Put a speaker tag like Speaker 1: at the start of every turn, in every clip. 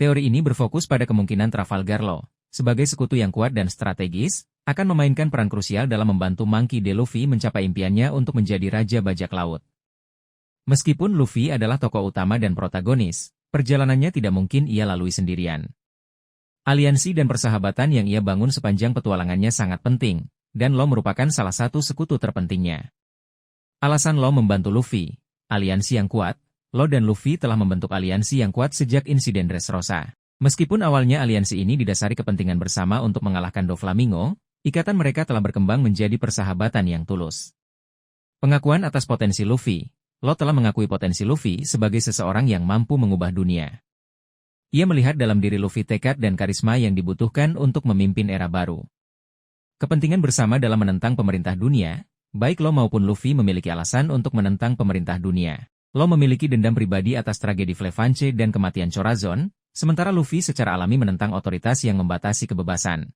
Speaker 1: Teori ini berfokus pada kemungkinan Trafalgar Law, sebagai sekutu yang kuat dan strategis, akan memainkan peran krusial dalam membantu Monkey D. Luffy mencapai impiannya untuk menjadi Raja Bajak Laut. Meskipun Luffy adalah tokoh utama dan protagonis, perjalanannya tidak mungkin ia lalui sendirian. Aliansi dan persahabatan yang ia bangun sepanjang petualangannya sangat penting, dan Law merupakan salah satu sekutu terpentingnya. Alasan Law membantu Luffy, aliansi yang kuat. Law dan Luffy telah membentuk aliansi yang kuat sejak insiden Dressrosa. Meskipun awalnya aliansi ini didasari kepentingan bersama untuk mengalahkan Doflamingo, ikatan mereka telah berkembang menjadi persahabatan yang tulus. Pengakuan atas potensi Luffy. Law telah mengakui potensi Luffy sebagai seseorang yang mampu mengubah dunia. Ia melihat dalam diri Luffy tekad dan karisma yang dibutuhkan untuk memimpin era baru. Kepentingan bersama dalam menentang pemerintah dunia, baik Law maupun Luffy memiliki alasan untuk menentang pemerintah dunia. Law memiliki dendam pribadi atas tragedi Flevanche dan kematian Chorazon, sementara Luffy secara alami menentang otoritas yang membatasi kebebasan.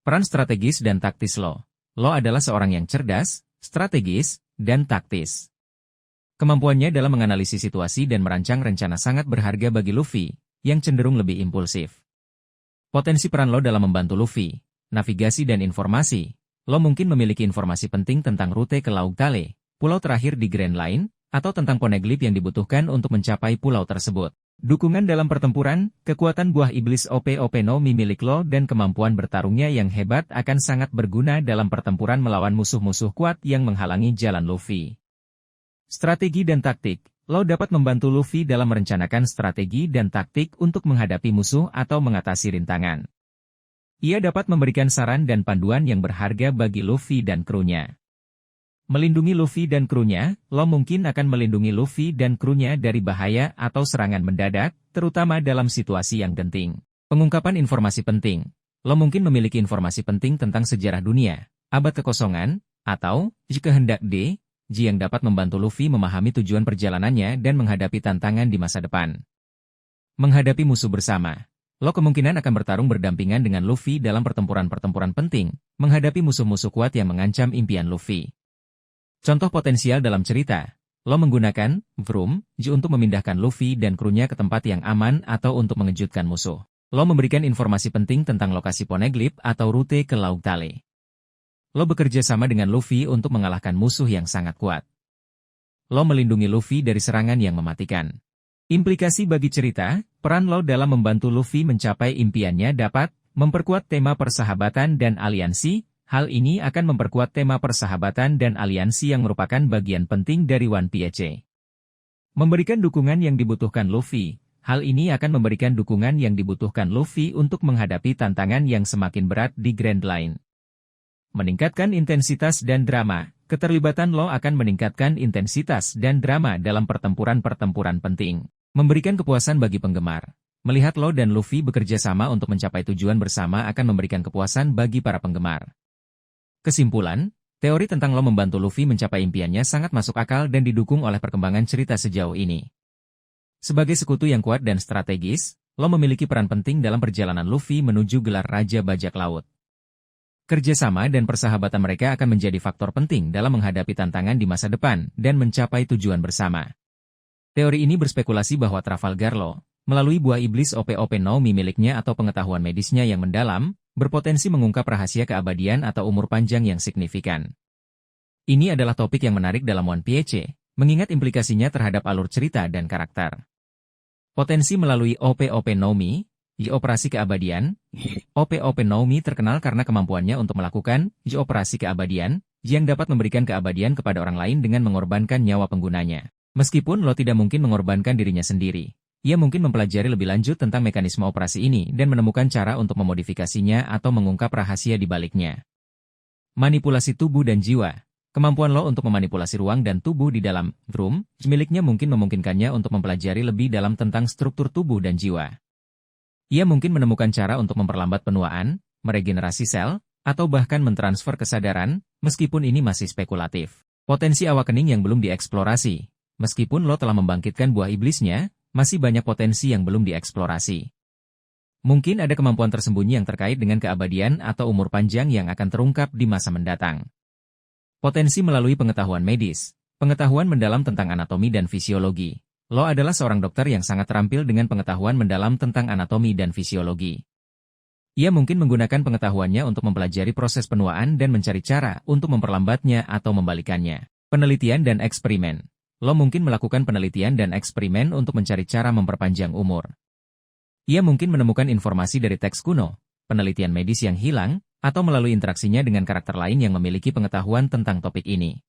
Speaker 1: Peran strategis dan taktis Law. Law adalah seorang yang cerdas, strategis, dan taktis. Kemampuannya dalam menganalisis situasi dan merancang rencana sangat berharga bagi Luffy, yang cenderung lebih impulsif. Potensi peran Law dalam membantu Luffy, navigasi dan informasi. Law mungkin memiliki informasi penting tentang rute ke Laut Tale, pulau terakhir di Grand Line, atau tentang poneglyph yang dibutuhkan untuk mencapai pulau tersebut. Dukungan dalam pertempuran, kekuatan buah iblis OP-OP no Mi milik Law dan kemampuan bertarungnya yang hebat akan sangat berguna dalam pertempuran melawan musuh-musuh kuat yang menghalangi jalan Luffy. Strategi dan taktik. Law dapat membantu Luffy dalam merencanakan strategi dan taktik untuk menghadapi musuh atau mengatasi rintangan. Ia dapat memberikan saran dan panduan yang berharga bagi Luffy dan krunya. Melindungi Luffy dan krunya, Law mungkin akan melindungi Luffy dan krunya dari bahaya atau serangan mendadak, terutama dalam situasi yang genting. Pengungkapan informasi penting. Law mungkin memiliki informasi penting tentang sejarah dunia, abad kekosongan, atau kehendak D, yang dapat membantu Luffy memahami tujuan perjalanannya dan menghadapi tantangan di masa depan. Menghadapi musuh bersama. Law kemungkinan akan bertarung berdampingan dengan Luffy dalam pertempuran-pertempuran penting, menghadapi musuh-musuh kuat yang mengancam impian Luffy. Contoh potensial dalam cerita, Law menggunakan Vroom untuk memindahkan Luffy dan krunya ke tempat yang aman atau untuk mengejutkan musuh. Law memberikan informasi penting tentang lokasi poneglyph atau rute ke Laut Tale. Law bekerja sama dengan Luffy untuk mengalahkan musuh yang sangat kuat. Law melindungi Luffy dari serangan yang mematikan. Implikasi bagi cerita, peran Law dalam membantu Luffy mencapai impiannya dapat memperkuat tema persahabatan dan aliansi. Hal ini akan memperkuat tema persahabatan dan aliansi yang merupakan bagian penting dari One Piece. Memberikan dukungan yang dibutuhkan Luffy. Hal ini akan memberikan dukungan yang dibutuhkan Luffy untuk menghadapi tantangan yang semakin berat di Grand Line. Meningkatkan intensitas dan drama. Keterlibatan Law akan meningkatkan intensitas dan drama dalam pertempuran-pertempuran penting. Memberikan kepuasan bagi penggemar. Melihat Law dan Luffy bekerja sama untuk mencapai tujuan bersama akan memberikan kepuasan bagi para penggemar. Kesimpulan, teori tentang Law membantu Luffy mencapai impiannya sangat masuk akal dan didukung oleh perkembangan cerita sejauh ini. Sebagai sekutu yang kuat dan strategis, Law memiliki peran penting dalam perjalanan Luffy menuju gelar Raja Bajak Laut. Kerjasama dan persahabatan mereka akan menjadi faktor penting dalam menghadapi tantangan di masa depan dan mencapai tujuan bersama. Teori ini berspekulasi bahwa Trafalgar Law, melalui buah iblis OP-OP no Mi miliknya atau pengetahuan medisnya yang mendalam, berpotensi mengungkap rahasia keabadian atau umur panjang yang signifikan. Ini adalah topik yang menarik dalam One Piece, mengingat implikasinya terhadap alur cerita dan karakter. Potensi melalui OP-OP no Mi, operasi keabadian. OP-OP no Mi terkenal karena kemampuannya untuk melakukan operasi keabadian, yang dapat memberikan keabadian kepada orang lain dengan mengorbankan nyawa penggunanya. Meskipun Law tidak mungkin mengorbankan dirinya sendiri. Ia mungkin mempelajari lebih lanjut tentang mekanisme operasi ini dan menemukan cara untuk memodifikasinya atau mengungkap rahasia di baliknya. Manipulasi tubuh dan jiwa. Kemampuan Law untuk memanipulasi ruang dan tubuh di dalam Vroom miliknya mungkin memungkinkannya untuk mempelajari lebih dalam tentang struktur tubuh dan jiwa. Ia mungkin menemukan cara untuk memperlambat penuaan, meregenerasi sel, atau bahkan mentransfer kesadaran, meskipun ini masih spekulatif. Potensi awakening yang belum dieksplorasi. Meskipun Law telah membangkitkan buah iblisnya, masih banyak potensi yang belum dieksplorasi. Mungkin ada kemampuan tersembunyi yang terkait dengan keabadian atau umur panjang yang akan terungkap di masa mendatang. Potensi melalui pengetahuan medis. Pengetahuan mendalam tentang anatomi dan fisiologi. Lo adalah seorang dokter yang sangat terampil dengan pengetahuan mendalam tentang anatomi dan fisiologi. Ia mungkin menggunakan pengetahuannya untuk mempelajari proses penuaan dan mencari cara untuk memperlambatnya atau membalikannya. Penelitian dan eksperimen. Lo mungkin melakukan penelitian dan eksperimen untuk mencari cara memperpanjang umur. Ia mungkin menemukan informasi dari teks kuno, penelitian medis yang hilang, atau melalui interaksinya dengan karakter lain yang memiliki pengetahuan tentang topik ini.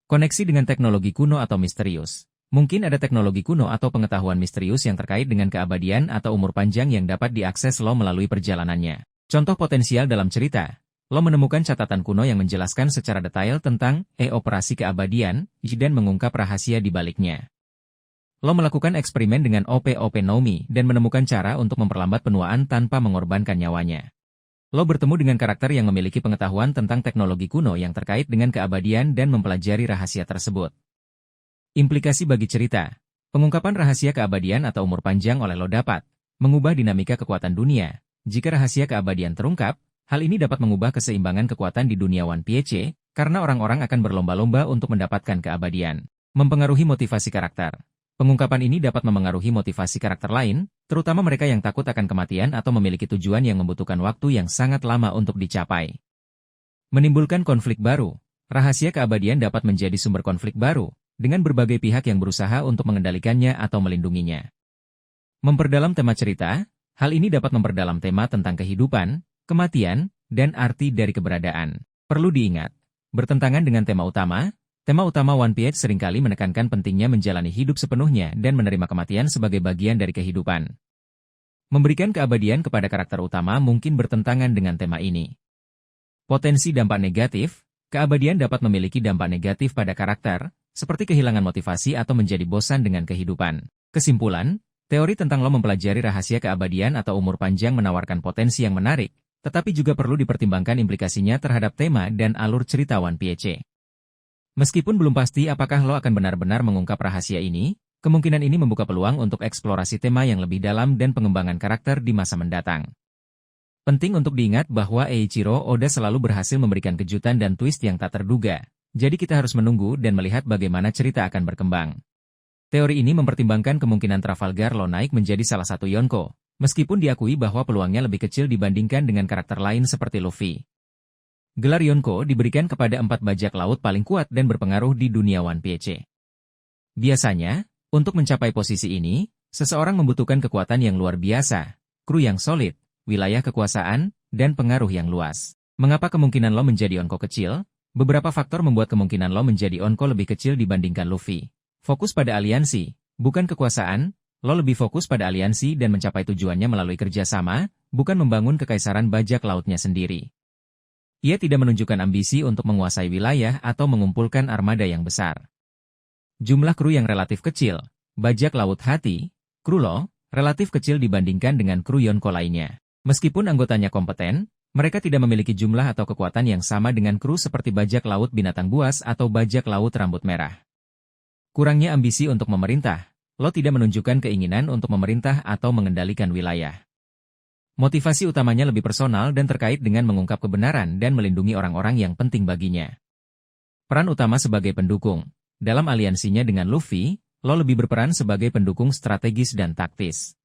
Speaker 1: Koneksi dengan teknologi kuno atau misterius. Mungkin ada teknologi kuno atau pengetahuan misterius yang terkait dengan keabadian atau umur panjang yang dapat diakses lo melalui perjalanannya. Contoh potensial dalam cerita, lo menemukan catatan kuno yang menjelaskan secara detail tentang operasi keabadian dan mengungkap rahasia di baliknya. Lo melakukan eksperimen dengan OP Nomi dan menemukan cara untuk memperlambat penuaan tanpa mengorbankan nyawanya. Lo bertemu dengan karakter yang memiliki pengetahuan tentang teknologi kuno yang terkait dengan keabadian dan mempelajari rahasia tersebut. Implikasi bagi cerita. Pengungkapan rahasia keabadian atau umur panjang oleh lo dapat mengubah dinamika kekuatan dunia. Jika rahasia keabadian terungkap, hal ini dapat mengubah keseimbangan kekuatan di dunia One Piece, karena orang-orang akan berlomba-lomba untuk mendapatkan keabadian. Mempengaruhi motivasi karakter. Pengungkapan ini dapat memengaruhi motivasi karakter lain, terutama mereka yang takut akan kematian atau memiliki tujuan yang membutuhkan waktu yang sangat lama untuk dicapai. Menimbulkan konflik baru. Rahasia keabadian dapat menjadi sumber konflik baru, dengan berbagai pihak yang berusaha untuk mengendalikannya atau melindunginya. Memperdalam tema cerita, hal ini dapat memperdalam tema tentang kehidupan, kematian, dan arti dari keberadaan. Perlu diingat, bertentangan dengan tema utama One Piece seringkali menekankan pentingnya menjalani hidup sepenuhnya dan menerima kematian sebagai bagian dari kehidupan. Memberikan keabadian kepada karakter utama mungkin bertentangan dengan tema ini. Potensi dampak negatif, keabadian dapat memiliki dampak negatif pada karakter, seperti kehilangan motivasi atau menjadi bosan dengan kehidupan. Kesimpulan, teori tentang lo mempelajari rahasia keabadian atau umur panjang menawarkan potensi yang menarik, tetapi juga perlu dipertimbangkan implikasinya terhadap tema dan alur cerita One Piece. Meskipun belum pasti apakah lo akan benar-benar mengungkap rahasia ini, kemungkinan ini membuka peluang untuk eksplorasi tema yang lebih dalam dan pengembangan karakter di masa mendatang. Penting untuk diingat bahwa Eiichiro Oda selalu berhasil memberikan kejutan dan twist yang tak terduga. Jadi kita harus menunggu dan melihat bagaimana cerita akan berkembang. Teori ini mempertimbangkan kemungkinan Trafalgar Law naik menjadi salah satu Yonko, meskipun diakui bahwa peluangnya lebih kecil dibandingkan dengan karakter lain seperti Luffy. Gelar Yonko diberikan kepada 4 bajak laut paling kuat dan berpengaruh di dunia One Piece. Biasanya, untuk mencapai posisi ini, seseorang membutuhkan kekuatan yang luar biasa, kru yang solid, wilayah kekuasaan, dan pengaruh yang luas. Mengapa kemungkinan lo menjadi Yonko kecil? Beberapa faktor membuat kemungkinan lo menjadi Yonko lebih kecil dibandingkan Luffy. Fokus pada aliansi, bukan kekuasaan. Lo lebih fokus pada aliansi dan mencapai tujuannya melalui kerjasama, bukan membangun kekaisaran bajak lautnya sendiri. Ia tidak menunjukkan ambisi untuk menguasai wilayah atau mengumpulkan armada yang besar. Jumlah kru yang relatif kecil, bajak laut hati, kru lo, relatif kecil dibandingkan dengan kru Yonko lainnya. Meskipun anggotanya kompeten, mereka tidak memiliki jumlah atau kekuatan yang sama dengan kru seperti bajak laut binatang buas atau bajak laut rambut merah. Kurangnya ambisi untuk memerintah, lo tidak menunjukkan keinginan untuk memerintah atau mengendalikan wilayah. Motivasi utamanya lebih personal dan terkait dengan mengungkap kebenaran dan melindungi orang-orang yang penting baginya. Peran utama sebagai pendukung. Dalam aliansinya dengan Luffy, lo lebih berperan sebagai pendukung strategis dan taktis.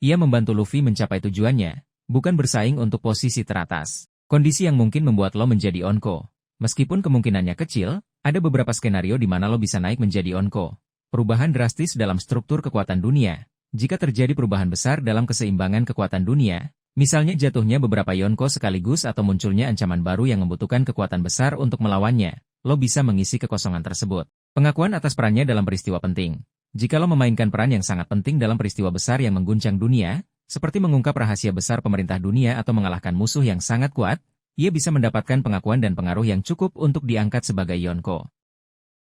Speaker 1: Ia membantu Luffy mencapai tujuannya, bukan bersaing untuk posisi teratas. Kondisi yang mungkin membuat lo menjadi Yonko. Meskipun kemungkinannya kecil, ada beberapa skenario di mana lo bisa naik menjadi Yonko. Perubahan drastis dalam struktur kekuatan dunia. Jika terjadi perubahan besar dalam keseimbangan kekuatan dunia, misalnya jatuhnya beberapa Yonko sekaligus atau munculnya ancaman baru yang membutuhkan kekuatan besar untuk melawannya, lo bisa mengisi kekosongan tersebut. Pengakuan atas perannya dalam peristiwa penting. Jika lo memainkan peran yang sangat penting dalam peristiwa besar yang mengguncang dunia, seperti mengungkap rahasia besar pemerintah dunia atau mengalahkan musuh yang sangat kuat, ia bisa mendapatkan pengakuan dan pengaruh yang cukup untuk diangkat sebagai Yonko.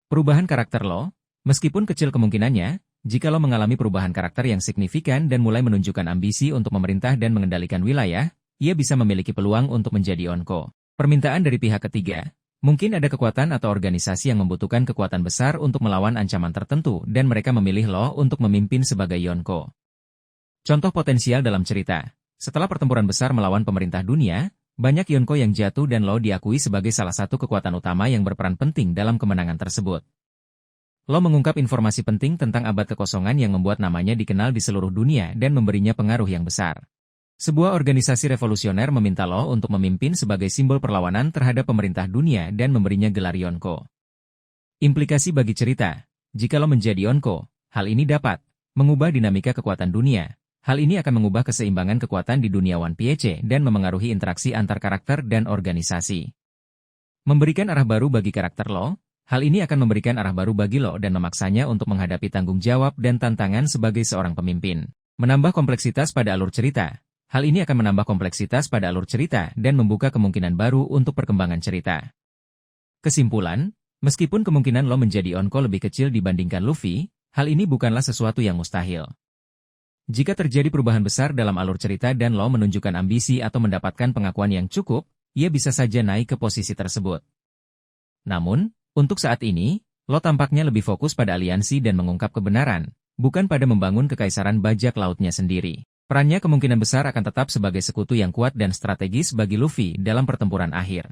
Speaker 1: Perubahan karakter lo, meskipun kecil kemungkinannya, jika lo mengalami perubahan karakter yang signifikan dan mulai menunjukkan ambisi untuk memerintah dan mengendalikan wilayah, ia bisa memiliki peluang untuk menjadi Yonko. Permintaan dari pihak ketiga, mungkin ada kekuatan atau organisasi yang membutuhkan kekuatan besar untuk melawan ancaman tertentu dan mereka memilih lo untuk memimpin sebagai Yonko. Contoh potensial dalam cerita, setelah pertempuran besar melawan pemerintah dunia, banyak Yonko yang jatuh dan lo diakui sebagai salah satu kekuatan utama yang berperan penting dalam kemenangan tersebut. Lo mengungkap informasi penting tentang abad kekosongan yang membuat namanya dikenal di seluruh dunia dan memberinya pengaruh yang besar. Sebuah organisasi revolusioner meminta lo untuk memimpin sebagai simbol perlawanan terhadap pemerintah dunia dan memberinya gelar Yonko. Implikasi bagi cerita. Jika lo menjadi Yonko, hal ini dapat mengubah dinamika kekuatan dunia. Hal ini akan mengubah keseimbangan kekuatan di dunia One Piece dan memengaruhi interaksi antar karakter dan organisasi. Memberikan arah baru bagi karakter lo. Hal ini akan memberikan arah baru bagi lo dan memaksanya untuk menghadapi tanggung jawab dan tantangan sebagai seorang pemimpin. Menambah kompleksitas pada alur cerita. Hal ini akan menambah kompleksitas pada alur cerita dan membuka kemungkinan baru untuk perkembangan cerita. Kesimpulan, meskipun kemungkinan lo menjadi Yonko lebih kecil dibandingkan Luffy, hal ini bukanlah sesuatu yang mustahil. Jika terjadi perubahan besar dalam alur cerita dan lo menunjukkan ambisi atau mendapatkan pengakuan yang cukup, ia bisa saja naik ke posisi tersebut. Namun, untuk saat ini, lo tampaknya lebih fokus pada aliansi dan mengungkap kebenaran, bukan pada membangun kekaisaran bajak lautnya sendiri. Perannya kemungkinan besar akan tetap sebagai sekutu yang kuat dan strategis bagi Luffy dalam pertempuran akhir.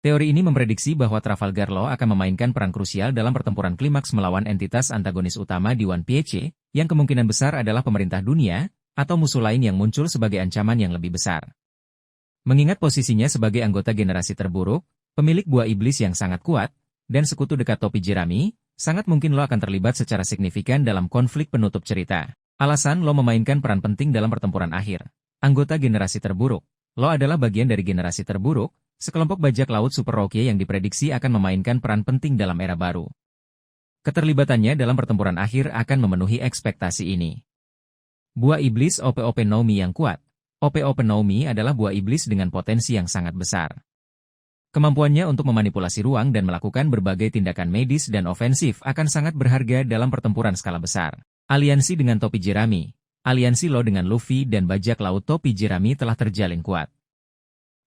Speaker 1: Teori ini memprediksi bahwa Trafalgar Law akan memainkan peran krusial dalam pertempuran klimaks melawan entitas antagonis utama di One Piece, yang kemungkinan besar adalah pemerintah dunia, atau musuh lain yang muncul sebagai ancaman yang lebih besar. Mengingat posisinya sebagai anggota generasi terburuk, pemilik buah iblis yang sangat kuat, dan sekutu dekat topi jerami, sangat mungkin lo akan terlibat secara signifikan dalam konflik penutup cerita. Alasan lo memainkan peran penting dalam pertempuran akhir. Anggota generasi terburuk. Lo adalah bagian dari generasi terburuk, sekelompok bajak laut Super Rocky yang diprediksi akan memainkan peran penting dalam era baru. Keterlibatannya dalam pertempuran akhir akan memenuhi ekspektasi ini. Buah iblis OP-OP Nomi yang kuat. OP-OP Nomi adalah buah iblis dengan potensi yang sangat besar. Kemampuannya untuk memanipulasi ruang dan melakukan berbagai tindakan medis dan ofensif akan sangat berharga dalam pertempuran skala besar. Aliansi dengan topi jerami. Aliansi lo dengan Luffy dan bajak laut topi jerami telah terjalin kuat.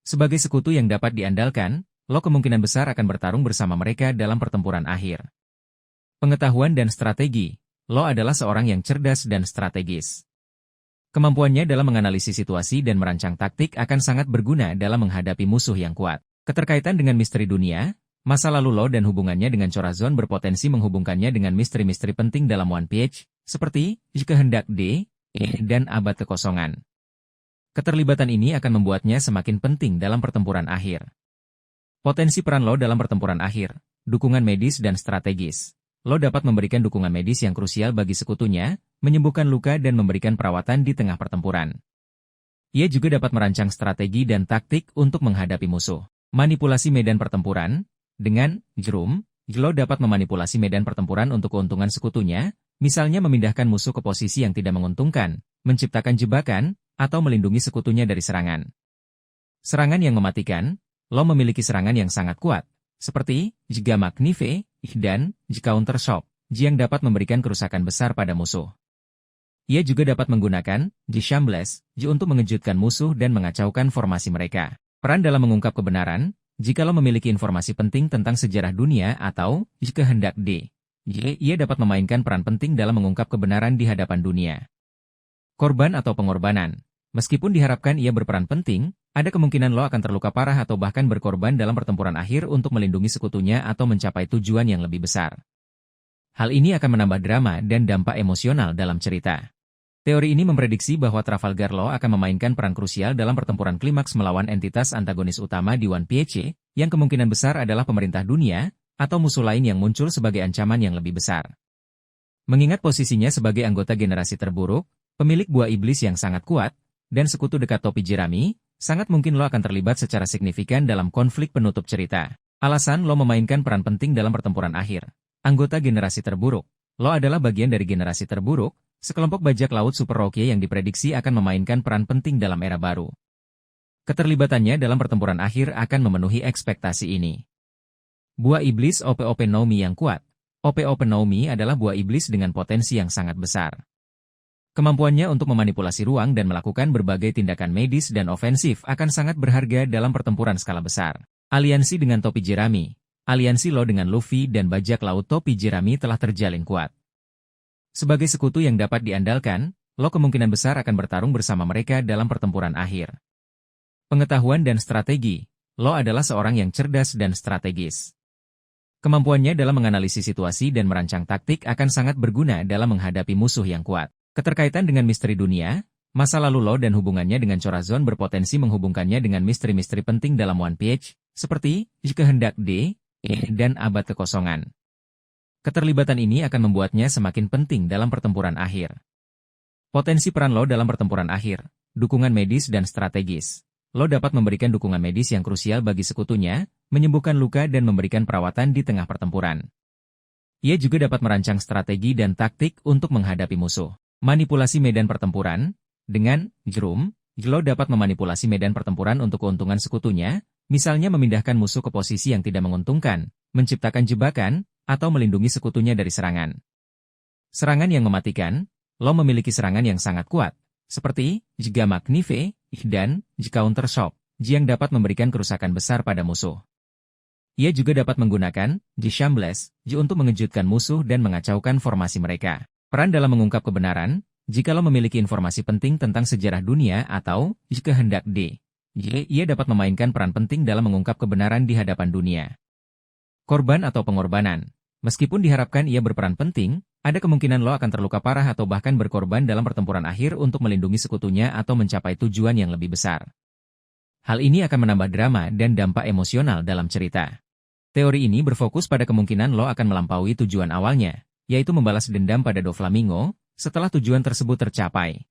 Speaker 1: Sebagai sekutu yang dapat diandalkan, lo kemungkinan besar akan bertarung bersama mereka dalam pertempuran akhir. Pengetahuan dan strategi. Lo adalah seorang yang cerdas dan strategis. Kemampuannya dalam menganalisis situasi dan merancang taktik akan sangat berguna dalam menghadapi musuh yang kuat. Keterkaitan dengan misteri dunia, masa lalu lo dan hubungannya dengan Chorazon berpotensi menghubungkannya dengan misteri-misteri penting dalam One Piece, seperti Kehendak D, dan Abad Kekosongan. Keterlibatan ini akan membuatnya semakin penting dalam pertempuran akhir. Potensi peran lo dalam pertempuran akhir, dukungan medis dan strategis. Lo dapat memberikan dukungan medis yang krusial bagi sekutunya, menyembuhkan luka dan memberikan perawatan di tengah pertempuran. Ia juga dapat merancang strategi dan taktik untuk menghadapi musuh. Manipulasi medan pertempuran. Dengan Drum, lo dapat memanipulasi medan pertempuran untuk keuntungan sekutunya, misalnya memindahkan musuh ke posisi yang tidak menguntungkan, menciptakan jebakan, atau melindungi sekutunya dari serangan. Serangan yang mematikan. Lo memiliki serangan yang sangat kuat, seperti Jiga Magnife dan Counter Shock, yang dapat memberikan kerusakan besar pada musuh. Ia juga dapat menggunakan Shambles untuk mengejutkan musuh dan mengacaukan formasi mereka. Peran dalam mengungkap kebenaran. Jika lo memiliki informasi penting tentang sejarah dunia atau Kehendak D, ia dapat memainkan peran penting dalam mengungkap kebenaran di hadapan dunia. Korban atau pengorbanan. Meskipun diharapkan ia berperan penting, ada kemungkinan lo akan terluka parah atau bahkan berkorban dalam pertempuran akhir untuk melindungi sekutunya atau mencapai tujuan yang lebih besar. Hal ini akan menambah drama dan dampak emosional dalam cerita. Teori ini memprediksi bahwa Trafalgar Law akan memainkan peran krusial dalam pertempuran klimaks melawan entitas antagonis utama di One Piece, yang kemungkinan besar adalah pemerintah dunia, atau musuh lain yang muncul sebagai ancaman yang lebih besar. Mengingat posisinya sebagai anggota generasi terburuk, pemilik buah iblis yang sangat kuat, dan sekutu dekat topi jerami, sangat mungkin lo akan terlibat secara signifikan dalam konflik penutup cerita. Alasan lo memainkan peran penting dalam pertempuran akhir. Anggota generasi terburuk. Lo adalah bagian dari generasi terburuk, sekelompok bajak laut Super Rocky yang diprediksi akan memainkan peran penting dalam era baru. Keterlibatannya dalam pertempuran akhir akan memenuhi ekspektasi ini. Buah iblis OP-OP Nomi yang kuat. OP-OP Nomi adalah buah iblis dengan potensi yang sangat besar. Kemampuannya untuk memanipulasi ruang dan melakukan berbagai tindakan medis dan ofensif akan sangat berharga dalam pertempuran skala besar. Aliansi dengan topi jerami. Aliansi lo dengan Luffy dan bajak laut topi jerami telah terjalin kuat. Sebagai sekutu yang dapat diandalkan, lo kemungkinan besar akan bertarung bersama mereka dalam pertempuran akhir. Pengetahuan dan strategi. Lo adalah seorang yang cerdas dan strategis. Kemampuannya dalam menganalisis situasi dan merancang taktik akan sangat berguna dalam menghadapi musuh yang kuat. Keterkaitan dengan misteri dunia, masa lalu Law dan hubungannya dengan Chorazon berpotensi menghubungkannya dengan misteri-misteri penting dalam One Piece, seperti Kehendak D, E, dan Abad Kekosongan. Keterlibatan ini akan membuatnya semakin penting dalam pertempuran akhir. Potensi peran Law dalam pertempuran akhir, dukungan medis dan strategis. Law dapat memberikan dukungan medis yang krusial bagi sekutunya, menyembuhkan luka dan memberikan perawatan di tengah pertempuran. Ia juga dapat merancang strategi dan taktik untuk menghadapi musuh. Manipulasi medan pertempuran. Dengan Jerum, Law dapat memanipulasi medan pertempuran untuk keuntungan sekutunya, misalnya memindahkan musuh ke posisi yang tidak menguntungkan, menciptakan jebakan, atau melindungi sekutunya dari serangan. Serangan yang mematikan. Law memiliki serangan yang sangat kuat, seperti Jga Magnife dan Counter Shock, yang dapat memberikan kerusakan besar pada musuh. Ia juga dapat menggunakan Shambles untuk mengejutkan musuh dan mengacaukan formasi mereka. Peran dalam mengungkap kebenaran, jika Law memiliki informasi penting tentang sejarah dunia atau Kehendak D, ia dapat memainkan peran penting dalam mengungkap kebenaran di hadapan dunia. Korban atau pengorbanan. Meskipun diharapkan ia berperan penting, ada kemungkinan Law akan terluka parah atau bahkan berkorban dalam pertempuran akhir untuk melindungi sekutunya atau mencapai tujuan yang lebih besar. Hal ini akan menambah drama dan dampak emosional dalam cerita. Teori ini berfokus pada kemungkinan Law akan melampaui tujuan awalnya, yaitu membalas dendam pada Doflamingo, setelah tujuan tersebut tercapai.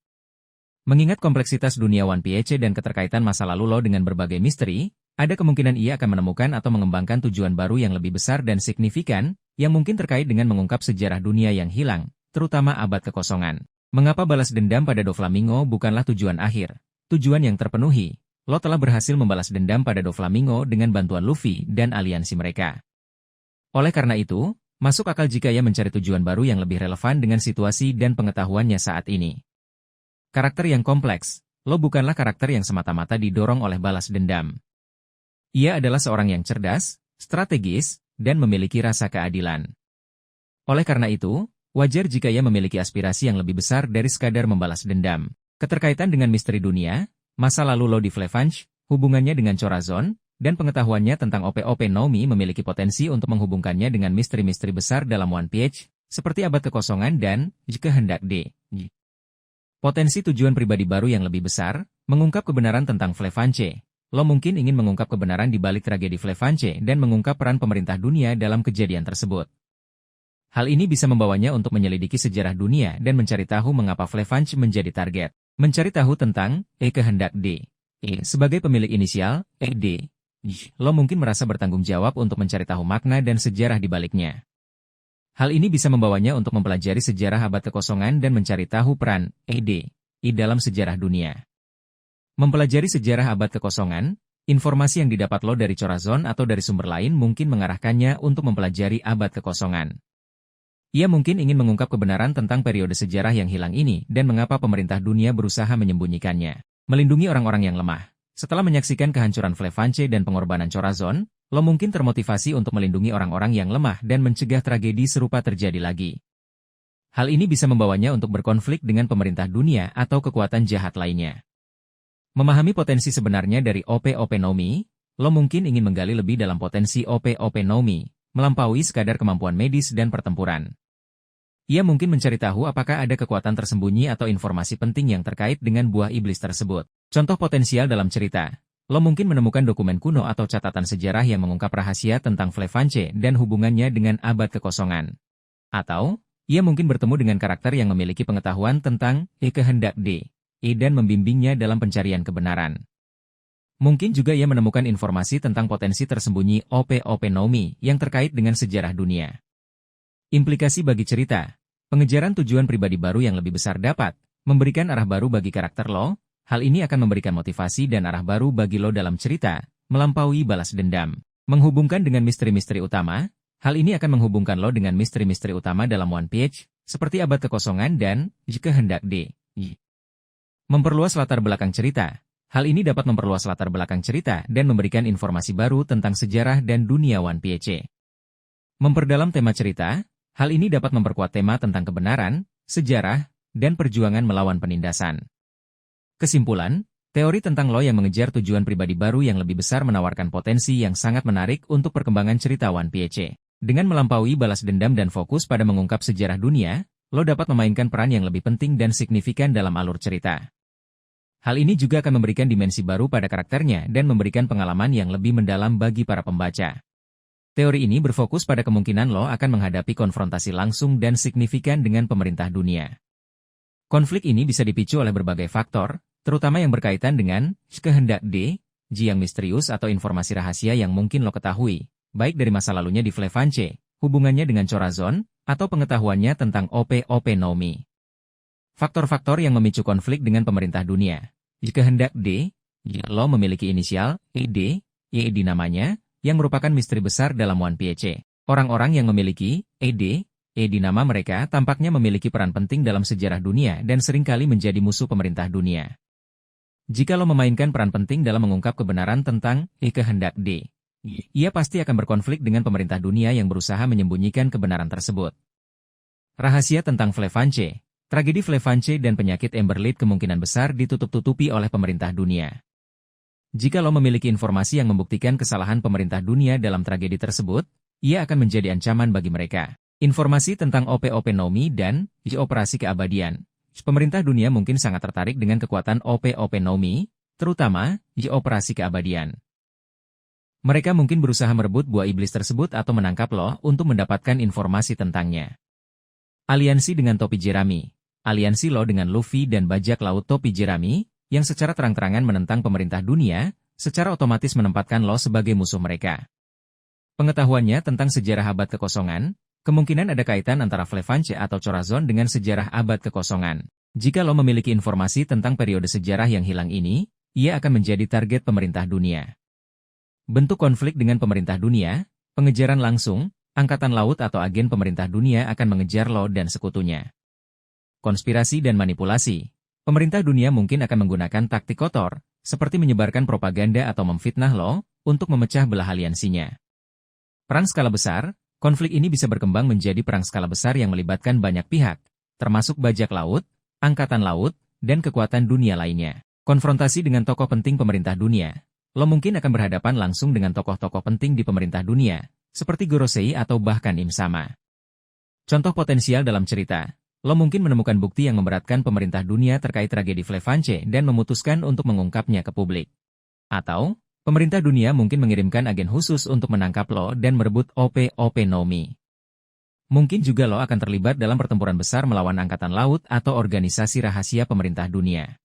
Speaker 1: Mengingat kompleksitas dunia One Piece dan keterkaitan masa lalu Law dengan berbagai misteri, ada kemungkinan ia akan menemukan atau mengembangkan tujuan baru yang lebih besar dan signifikan, yang mungkin terkait dengan mengungkap sejarah dunia yang hilang, terutama Abad Kekosongan. Mengapa balas dendam pada Doflamingo bukanlah tujuan akhir? Tujuan yang terpenuhi. Law telah berhasil membalas dendam pada Doflamingo dengan bantuan Luffy dan aliansi mereka. Oleh karena itu, masuk akal jika ia mencari tujuan baru yang lebih relevan dengan situasi dan pengetahuannya saat ini. Karakter yang kompleks. Law bukanlah karakter yang semata-mata didorong oleh balas dendam. Ia adalah seorang yang cerdas, strategis, dan memiliki rasa keadilan. Oleh karena itu, wajar jika ia memiliki aspirasi yang lebih besar dari sekadar membalas dendam. Keterkaitan dengan misteri dunia, masa lalu Law di Flefange, hubungannya dengan Chorazon, dan pengetahuannya tentang OP-OP Nomi memiliki potensi untuk menghubungkannya dengan misteri-misteri besar dalam One Piece, seperti Abad Kekosongan dan Kehendak D. Potensi tujuan pribadi baru yang lebih besar, mengungkap kebenaran tentang Flefange. Law mungkin ingin mengungkap kebenaran di balik tragedi Flefange dan mengungkap peran pemerintah dunia dalam kejadian tersebut. Hal ini bisa membawanya untuk menyelidiki sejarah dunia dan mencari tahu mengapa Flefange menjadi target. Mencari tahu tentang Kehendak D. Sebagai pemilik inisial, D. Law mungkin merasa bertanggung jawab untuk mencari tahu makna dan sejarah di baliknya. Hal ini bisa membawanya untuk mempelajari sejarah Abad Kekosongan dan mencari tahu peran D. dalam sejarah dunia. Mempelajari sejarah Abad Kekosongan, informasi yang didapat Law dari Chorazon atau dari sumber lain mungkin mengarahkannya untuk mempelajari Abad Kekosongan. Ia mungkin ingin mengungkap kebenaran tentang periode sejarah yang hilang ini dan mengapa pemerintah dunia berusaha menyembunyikannya. Melindungi orang-orang yang lemah. Setelah menyaksikan kehancuran Flefange dan pengorbanan Chorazon, Law mungkin termotivasi untuk melindungi orang-orang yang lemah dan mencegah tragedi serupa terjadi lagi. Hal ini bisa membawanya untuk berkonflik dengan pemerintah dunia atau kekuatan jahat lainnya. Memahami potensi sebenarnya dari OP-OP Nomi, Law mungkin ingin menggali lebih dalam potensi OP-OP Nomi, melampaui sekadar kemampuan medis dan pertempuran. Ia mungkin mencari tahu apakah ada kekuatan tersembunyi atau informasi penting yang terkait dengan buah iblis tersebut. Contoh potensial dalam cerita, Law mungkin menemukan dokumen kuno atau catatan sejarah yang mengungkap rahasia tentang Flefange dan hubungannya dengan Abad Kekosongan. Atau, ia mungkin bertemu dengan karakter yang memiliki pengetahuan tentang Kehendak D. dan membimbingnya dalam pencarian kebenaran. Mungkin juga ia menemukan informasi tentang potensi tersembunyi OP-OP Nomi yang terkait dengan sejarah dunia. Implikasi bagi cerita, pengejaran tujuan pribadi baru yang lebih besar dapat memberikan arah baru bagi karakter Law. Hal ini akan memberikan motivasi dan arah baru bagi Law dalam cerita, melampaui balas dendam. Menghubungkan dengan misteri-misteri utama, hal ini akan menghubungkan Law dengan misteri-misteri utama dalam One Piece, seperti Abad Kekosongan dan Kehendak D. Memperluas latar belakang cerita. Hal ini dapat memperluas latar belakang cerita dan memberikan informasi baru tentang sejarah dan dunia One Piece. Memperdalam tema cerita, hal ini dapat memperkuat tema tentang kebenaran, sejarah, dan perjuangan melawan penindasan. Kesimpulan, teori tentang Law yang mengejar tujuan pribadi baru yang lebih besar menawarkan potensi yang sangat menarik untuk perkembangan cerita One Piece. Dengan melampaui balas dendam dan fokus pada mengungkap sejarah dunia, lo dapat memainkan peran yang lebih penting dan signifikan dalam alur cerita. Hal ini juga akan memberikan dimensi baru pada karakternya dan memberikan pengalaman yang lebih mendalam bagi para pembaca. Teori ini berfokus pada kemungkinan lo akan menghadapi konfrontasi langsung dan signifikan dengan pemerintah dunia. Konflik ini bisa dipicu oleh berbagai faktor, terutama yang berkaitan dengan kehendak D, yang misterius atau informasi rahasia yang mungkin lo ketahui, baik dari masa lalunya di Flevance, hubungannya dengan Corazon, atau pengetahuannya tentang OP Nomi. Faktor-faktor yang memicu konflik dengan pemerintah dunia. Kehendak D, lo memiliki inisial ED namanya, yang merupakan misteri besar dalam One Piece. Orang-orang yang memiliki ED nama mereka tampaknya memiliki peran penting dalam sejarah dunia dan seringkali menjadi musuh pemerintah dunia. Jika lo memainkan peran penting dalam mengungkap kebenaran tentang kehendak D, ia pasti akan berkonflik dengan pemerintah dunia yang berusaha menyembunyikan kebenaran tersebut. Rahasia tentang Flevance. Tragedi Flevance dan penyakit Emberlit kemungkinan besar ditutup-tutupi oleh pemerintah dunia. Jika lo memiliki informasi yang membuktikan kesalahan pemerintah dunia dalam tragedi tersebut, ia akan menjadi ancaman bagi mereka. Informasi tentang OP Nomi dan operasi keabadian. Pemerintah dunia mungkin sangat tertarik dengan kekuatan OP Nomi, terutama operasi keabadian. Mereka mungkin berusaha merebut buah iblis tersebut atau menangkap lo untuk mendapatkan informasi tentangnya. Aliansi dengan topi jerami. Aliansi lo dengan Luffy dan bajak laut topi jerami, yang secara terang-terangan menentang pemerintah dunia, secara otomatis menempatkan lo sebagai musuh mereka. Pengetahuannya tentang sejarah abad kekosongan, kemungkinan ada kaitan antara Flevance atau Corazon dengan sejarah abad kekosongan. Jika lo memiliki informasi tentang periode sejarah yang hilang ini, ia akan menjadi target pemerintah dunia. Bentuk konflik dengan pemerintah dunia, pengejaran langsung, angkatan laut atau agen pemerintah dunia akan mengejar lo dan sekutunya. Konspirasi dan manipulasi. Pemerintah dunia mungkin akan menggunakan taktik kotor, seperti menyebarkan propaganda atau memfitnah lo, untuk memecah belah aliansinya. Perang skala besar, konflik ini bisa berkembang menjadi perang skala besar yang melibatkan banyak pihak, termasuk bajak laut, angkatan laut, dan kekuatan dunia lainnya. Konfrontasi dengan tokoh penting pemerintah dunia. Lo mungkin akan berhadapan langsung dengan tokoh-tokoh penting di pemerintah dunia, seperti Gorosei atau bahkan Im Sama. Contoh potensial dalam cerita. Lo mungkin menemukan bukti yang memberatkan pemerintah dunia terkait tragedi Flevance dan memutuskan untuk mengungkapnya ke publik. Atau, pemerintah dunia mungkin mengirimkan agen khusus untuk menangkap lo dan merebut OP Nomi. Mungkin juga lo akan terlibat dalam pertempuran besar melawan angkatan laut atau organisasi rahasia pemerintah dunia.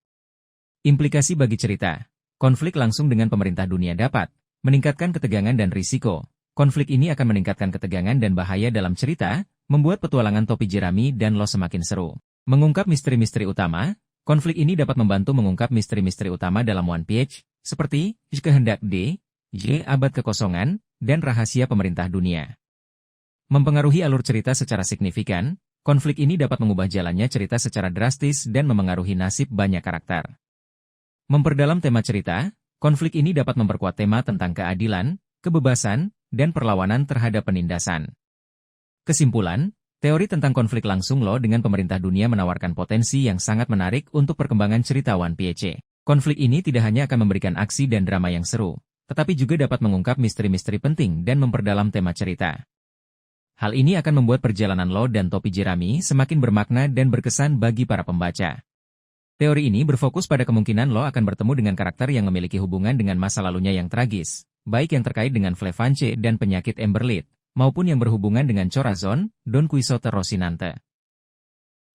Speaker 1: Implikasi bagi cerita. Konflik langsung dengan pemerintah dunia dapat meningkatkan ketegangan dan risiko. Konflik ini akan meningkatkan ketegangan dan bahaya dalam cerita, membuat petualangan topi jerami dan lo semakin seru. Mengungkap misteri-misteri utama. Konflik ini dapat membantu mengungkap misteri-misteri utama dalam One Piece, seperti kehendak D, abad kekosongan, dan rahasia pemerintah dunia. Mempengaruhi alur cerita secara signifikan, konflik ini dapat mengubah jalannya cerita secara drastis dan memengaruhi nasib banyak karakter. Memperdalam tema cerita, konflik ini dapat memperkuat tema tentang keadilan, kebebasan, dan perlawanan terhadap penindasan. Kesimpulan, teori tentang konflik langsung lo dengan pemerintah dunia menawarkan potensi yang sangat menarik untuk perkembangan cerita One Piece. Konflik ini tidak hanya akan memberikan aksi dan drama yang seru, tetapi juga dapat mengungkap misteri-misteri penting dan memperdalam tema cerita. Hal ini akan membuat perjalanan lo dan topi jerami semakin bermakna dan berkesan bagi para pembaca. Teori ini berfokus pada kemungkinan lo akan bertemu dengan karakter yang memiliki hubungan dengan masa lalunya yang tragis, baik yang terkait dengan Flevance dan penyakit Emberlit, maupun yang berhubungan dengan Corazon, Don Quixote Rocinante.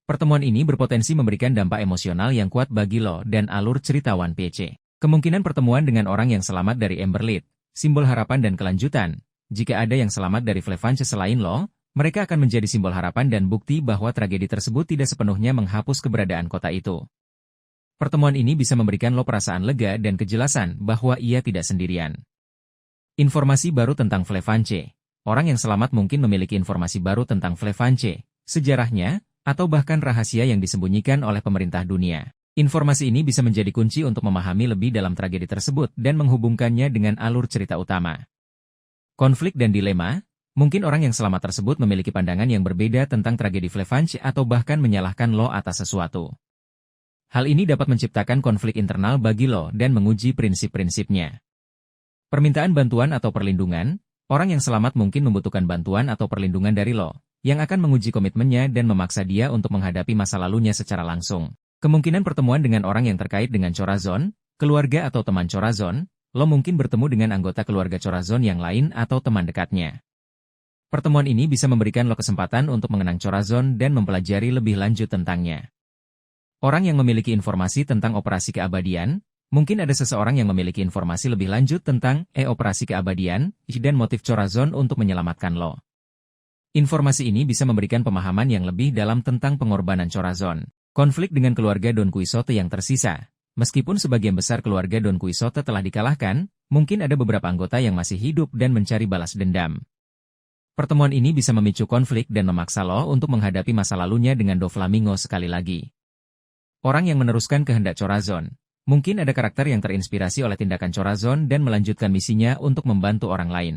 Speaker 1: Pertemuan ini berpotensi memberikan dampak emosional yang kuat bagi lo dan alur cerita One Piece. Kemungkinan pertemuan dengan orang yang selamat dari Emberlit, simbol harapan dan kelanjutan. Jika ada yang selamat dari Flevance selain lo, mereka akan menjadi simbol harapan dan bukti bahwa tragedi tersebut tidak sepenuhnya menghapus keberadaan kota itu. Pertemuan ini bisa memberikan lo perasaan lega dan kejelasan bahwa ia tidak sendirian. Informasi baru tentang Flevance. Orang yang selamat mungkin memiliki informasi baru tentang Flevance, sejarahnya, atau bahkan rahasia yang disembunyikan oleh pemerintah dunia. Informasi ini bisa menjadi kunci untuk memahami lebih dalam tragedi tersebut dan menghubungkannya dengan alur cerita utama. Konflik dan dilema. Mungkin orang yang selamat tersebut memiliki pandangan yang berbeda tentang tragedi Flevance atau bahkan menyalahkan lo atas sesuatu. Hal ini dapat menciptakan konflik internal bagi lo dan menguji prinsip-prinsipnya. Permintaan bantuan atau perlindungan. Orang yang selamat mungkin membutuhkan bantuan atau perlindungan dari lo, yang akan menguji komitmennya dan memaksa dia untuk menghadapi masa lalunya secara langsung. Kemungkinan pertemuan dengan orang yang terkait dengan Corazon, keluarga atau teman Corazon, lo mungkin bertemu dengan anggota keluarga Corazon yang lain atau teman dekatnya. Pertemuan ini bisa memberikan lo kesempatan untuk mengenang Corazon dan mempelajari lebih lanjut tentangnya. Orang yang memiliki informasi tentang operasi keabadian, mungkin ada seseorang yang memiliki informasi lebih lanjut tentang operasi keabadian dan motif Corazon untuk menyelamatkan lo. Informasi ini bisa memberikan pemahaman yang lebih dalam tentang pengorbanan Corazon. Konflik dengan keluarga Don Quixote yang tersisa. Meskipun sebagian besar keluarga Don Quixote telah dikalahkan, mungkin ada beberapa anggota yang masih hidup dan mencari balas dendam. Pertemuan ini bisa memicu konflik dan memaksa lo untuk menghadapi masa lalunya dengan Doflamingo sekali lagi. Orang yang meneruskan kehendak Corazon. Mungkin ada karakter yang terinspirasi oleh tindakan Corazon dan melanjutkan misinya untuk membantu orang lain.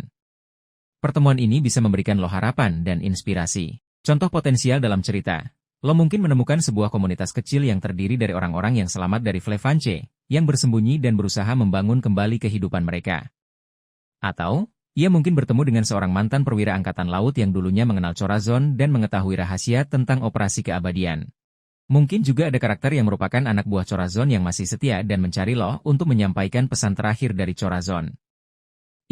Speaker 1: Pertemuan ini bisa memberikan lo harapan dan inspirasi. Contoh potensial dalam cerita. Lo mungkin menemukan sebuah komunitas kecil yang terdiri dari orang-orang yang selamat dari Flefanche, yang bersembunyi dan berusaha membangun kembali kehidupan mereka. Atau, ia mungkin bertemu dengan seorang mantan perwira angkatan laut yang dulunya mengenal Corazon dan mengetahui rahasia tentang operasi keabadian. Mungkin juga ada karakter yang merupakan anak buah Corazon yang masih setia dan mencari lo untuk menyampaikan pesan terakhir dari Corazon.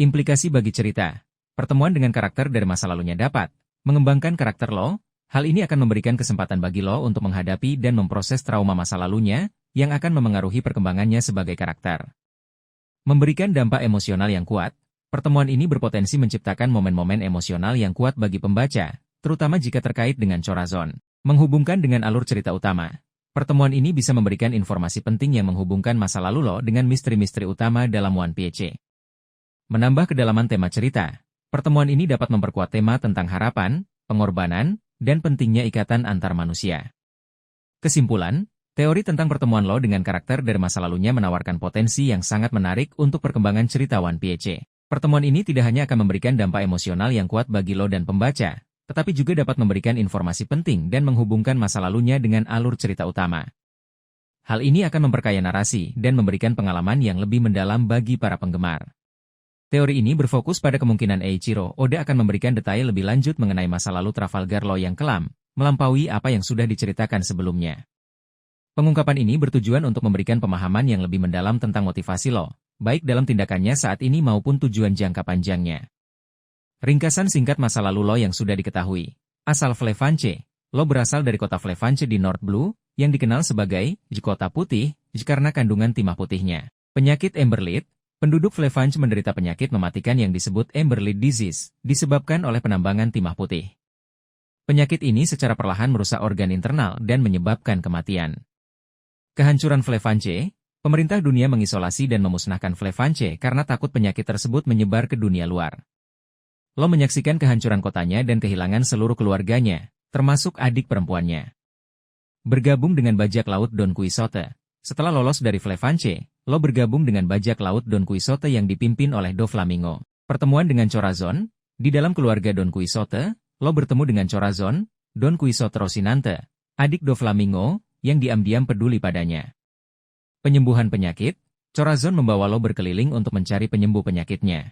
Speaker 1: Implikasi bagi cerita. Pertemuan dengan karakter dari masa lalunya dapat mengembangkan karakter lo. Hal ini akan memberikan kesempatan bagi lo untuk menghadapi dan memproses trauma masa lalunya, yang akan memengaruhi perkembangannya sebagai karakter. Memberikan dampak emosional yang kuat, pertemuan ini berpotensi menciptakan momen-momen emosional yang kuat bagi pembaca, terutama jika terkait dengan Corazon. Menghubungkan dengan alur cerita utama. Pertemuan ini bisa memberikan informasi penting yang menghubungkan masa lalu lo dengan misteri-misteri utama dalam One Piece. Menambah kedalaman tema cerita, pertemuan ini dapat memperkuat tema tentang harapan, pengorbanan, dan pentingnya ikatan antar manusia. Kesimpulan, teori tentang pertemuan lo dengan karakter dari masa lalunya menawarkan potensi yang sangat menarik untuk perkembangan cerita One Piece. Pertemuan ini tidak hanya akan memberikan dampak emosional yang kuat bagi lo dan pembaca, tetapi juga dapat memberikan informasi penting dan menghubungkan masa lalunya dengan alur cerita utama. Hal ini akan memperkaya narasi dan memberikan pengalaman yang lebih mendalam bagi para penggemar. Teori ini berfokus pada kemungkinan Eiichiro Oda akan memberikan detail lebih lanjut mengenai masa lalu Trafalgar Law yang kelam, melampaui apa yang sudah diceritakan sebelumnya. Pengungkapan ini bertujuan untuk memberikan pemahaman yang lebih mendalam tentang motivasi Law, baik dalam tindakannya saat ini maupun tujuan jangka panjangnya. Ringkasan singkat masa lalu Law yang sudah diketahui. Asal Flefanche, Law berasal dari kota Flefanche di North Blue, yang dikenal sebagai Kota Putih, karena kandungan timah putihnya. Penyakit Emberlid. Penduduk Flefanche menderita penyakit mematikan yang disebut Emberlid Disease, disebabkan oleh penambangan timah putih. Penyakit ini secara perlahan merusak organ internal dan menyebabkan kematian. Kehancuran Flefanche, pemerintah dunia mengisolasi dan memusnahkan Flefanche karena takut penyakit tersebut menyebar ke dunia luar. Lo menyaksikan kehancuran kotanya dan kehilangan seluruh keluarganya, termasuk adik perempuannya. Bergabung dengan bajak laut Don Quixote. Setelah lolos dari Flefanche, Lo bergabung dengan bajak laut Don Quixote yang dipimpin oleh Doflamingo. Pertemuan dengan Corazon. Di dalam keluarga Don Quixote, Lo bertemu dengan Corazon, Don Quixote Rocinante, adik Doflamingo, yang diam-diam peduli padanya. Penyembuhan penyakit. Corazon membawa Lo berkeliling untuk mencari penyembuh penyakitnya.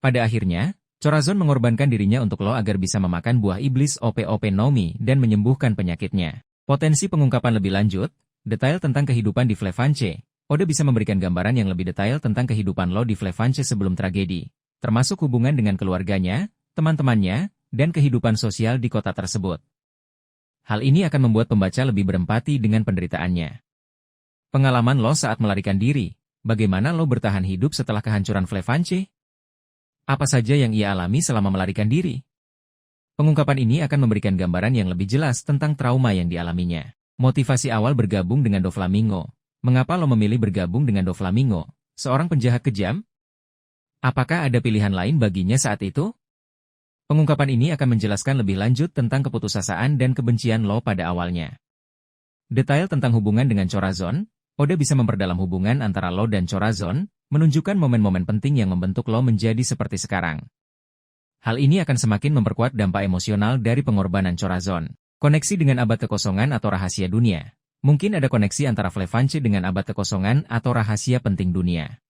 Speaker 1: Pada akhirnya, Corazon mengorbankan dirinya untuk Lo agar bisa memakan buah iblis Ope-Ope Nomi dan menyembuhkan penyakitnya. Potensi pengungkapan lebih lanjut, detail tentang kehidupan di Flefanche. Oda bisa memberikan gambaran yang lebih detail tentang kehidupan Lo di Flefanche sebelum tragedi, termasuk hubungan dengan keluarganya, teman-temannya, dan kehidupan sosial di kota tersebut. Hal ini akan membuat pembaca lebih berempati dengan penderitaannya. Pengalaman Lo saat melarikan diri, bagaimana Lo bertahan hidup setelah kehancuran Flefanche? Apa saja yang ia alami selama melarikan diri? Pengungkapan ini akan memberikan gambaran yang lebih jelas tentang trauma yang dialaminya. Motivasi awal bergabung dengan Doflamingo. Mengapa Lo memilih bergabung dengan Doflamingo, seorang penjahat kejam? Apakah ada pilihan lain baginya saat itu? Pengungkapan ini akan menjelaskan lebih lanjut tentang keputusasaan dan kebencian Lo pada awalnya. Detail tentang hubungan dengan Corazon. Oda bisa memperdalam hubungan antara Lo dan Corazon, menunjukkan momen-momen penting yang membentuk Lo menjadi seperti sekarang. Hal ini akan semakin memperkuat dampak emosional dari pengorbanan Corazon. Koneksi dengan abad kekosongan atau rahasia dunia. Mungkin ada koneksi antara Flefanche dengan abad kekosongan atau rahasia penting dunia.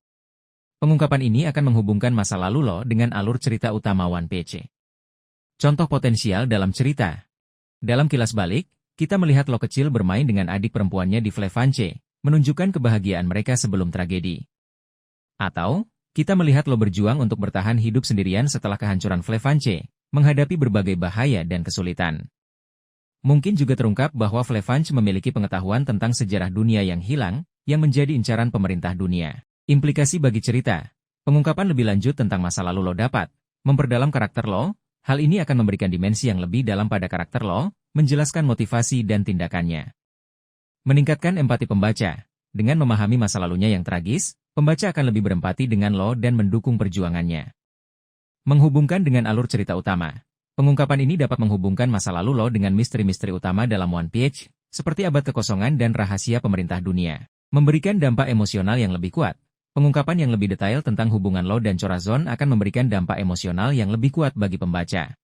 Speaker 1: Pengungkapan ini akan menghubungkan masa lalu lo dengan alur cerita utama One Piece. Contoh potensial dalam cerita. Dalam kilas balik, kita melihat lo kecil bermain dengan adik perempuannya di Flefanche, menunjukkan kebahagiaan mereka sebelum tragedi. Atau, kita melihat lo berjuang untuk bertahan hidup sendirian setelah kehancuran Flefanche, menghadapi berbagai bahaya dan kesulitan. Mungkin juga terungkap bahwa Flefanche memiliki pengetahuan tentang sejarah dunia yang hilang, yang menjadi incaran pemerintah dunia. Implikasi bagi cerita. Pengungkapan lebih lanjut tentang masa lalu lo dapat memperdalam karakter lo. Hal ini akan memberikan dimensi yang lebih dalam pada karakter lo, menjelaskan motivasi dan tindakannya. Meningkatkan empati pembaca. Dengan memahami masa lalunya yang tragis, pembaca akan lebih berempati dengan lo dan mendukung perjuangannya. Menghubungkan dengan alur cerita utama. Pengungkapan ini dapat menghubungkan masa lalu lo dengan misteri-misteri utama dalam One Piece, seperti abad kekosongan dan rahasia pemerintah dunia. Memberikan dampak emosional yang lebih kuat. Pengungkapan yang lebih detail tentang hubungan lo dan Corazon akan memberikan dampak emosional yang lebih kuat bagi pembaca.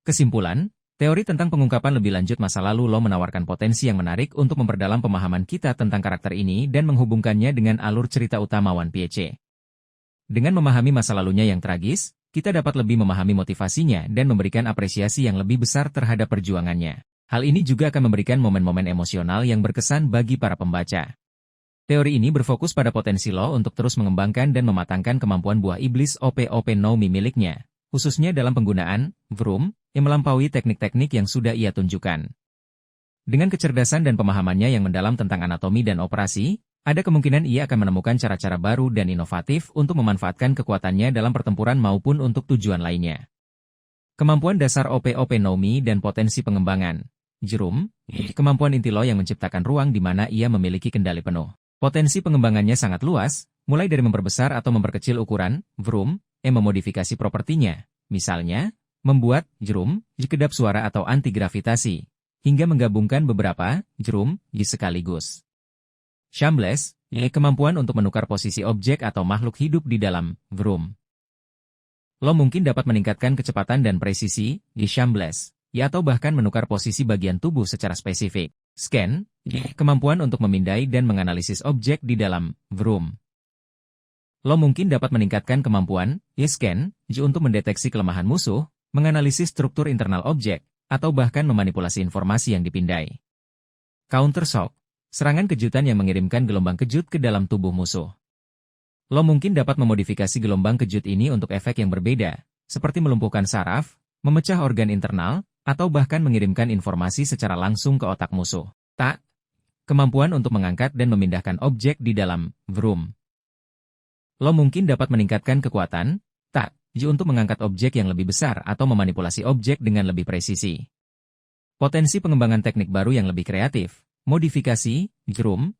Speaker 1: Kesimpulan, teori tentang pengungkapan lebih lanjut masa lalu lo menawarkan potensi yang menarik untuk memperdalam pemahaman kita tentang karakter ini dan menghubungkannya dengan alur cerita utama One Piece. Dengan memahami masa lalunya yang tragis, kita dapat lebih memahami motivasinya dan memberikan apresiasi yang lebih besar terhadap perjuangannya. Hal ini juga akan memberikan momen-momen emosional yang berkesan bagi para pembaca. Teori ini berfokus pada potensi lo untuk terus mengembangkan dan mematangkan kemampuan buah iblis OP-OP no Mi miliknya, khususnya dalam penggunaan vroom yang melampaui teknik-teknik yang sudah ia tunjukkan. Dengan kecerdasan dan pemahamannya yang mendalam tentang anatomi dan operasi, ada kemungkinan ia akan menemukan cara-cara baru dan inovatif untuk memanfaatkan kekuatannya dalam pertempuran maupun untuk tujuan lainnya. Kemampuan dasar OP-OP no Mi dan potensi pengembangan. Jerum, kemampuan inti lo yang menciptakan ruang di mana ia memiliki kendali penuh. Potensi pengembangannya sangat luas, mulai dari memperbesar atau memperkecil ukuran, vroom, memodifikasi propertinya, misalnya, membuat, jerum, kedap suara atau anti-gravitasi, hingga menggabungkan beberapa, jerum, sekaligus. Shameless, kemampuan untuk menukar posisi objek atau makhluk hidup di dalam, vroom. Lo mungkin dapat meningkatkan kecepatan dan presisi, shameless, atau bahkan menukar posisi bagian tubuh secara spesifik. Scan, kemampuan untuk memindai dan menganalisis objek di dalam, vroom. Lo mungkin dapat meningkatkan kemampuan, scan, untuk mendeteksi kelemahan musuh, menganalisis struktur internal objek, atau bahkan memanipulasi informasi yang dipindai. Counter shock, serangan kejutan yang mengirimkan gelombang kejut ke dalam tubuh musuh. Lo mungkin dapat memodifikasi gelombang kejut ini untuk efek yang berbeda, seperti melumpuhkan saraf, memecah organ internal, atau bahkan mengirimkan informasi secara langsung ke otak musuh. Tak, kemampuan untuk mengangkat dan memindahkan objek di dalam, vroom. Lo mungkin dapat meningkatkan kekuatan, tak, untuk mengangkat objek yang lebih besar atau memanipulasi objek dengan lebih presisi. Potensi pengembangan teknik baru yang lebih kreatif. Modifikasi, jerum,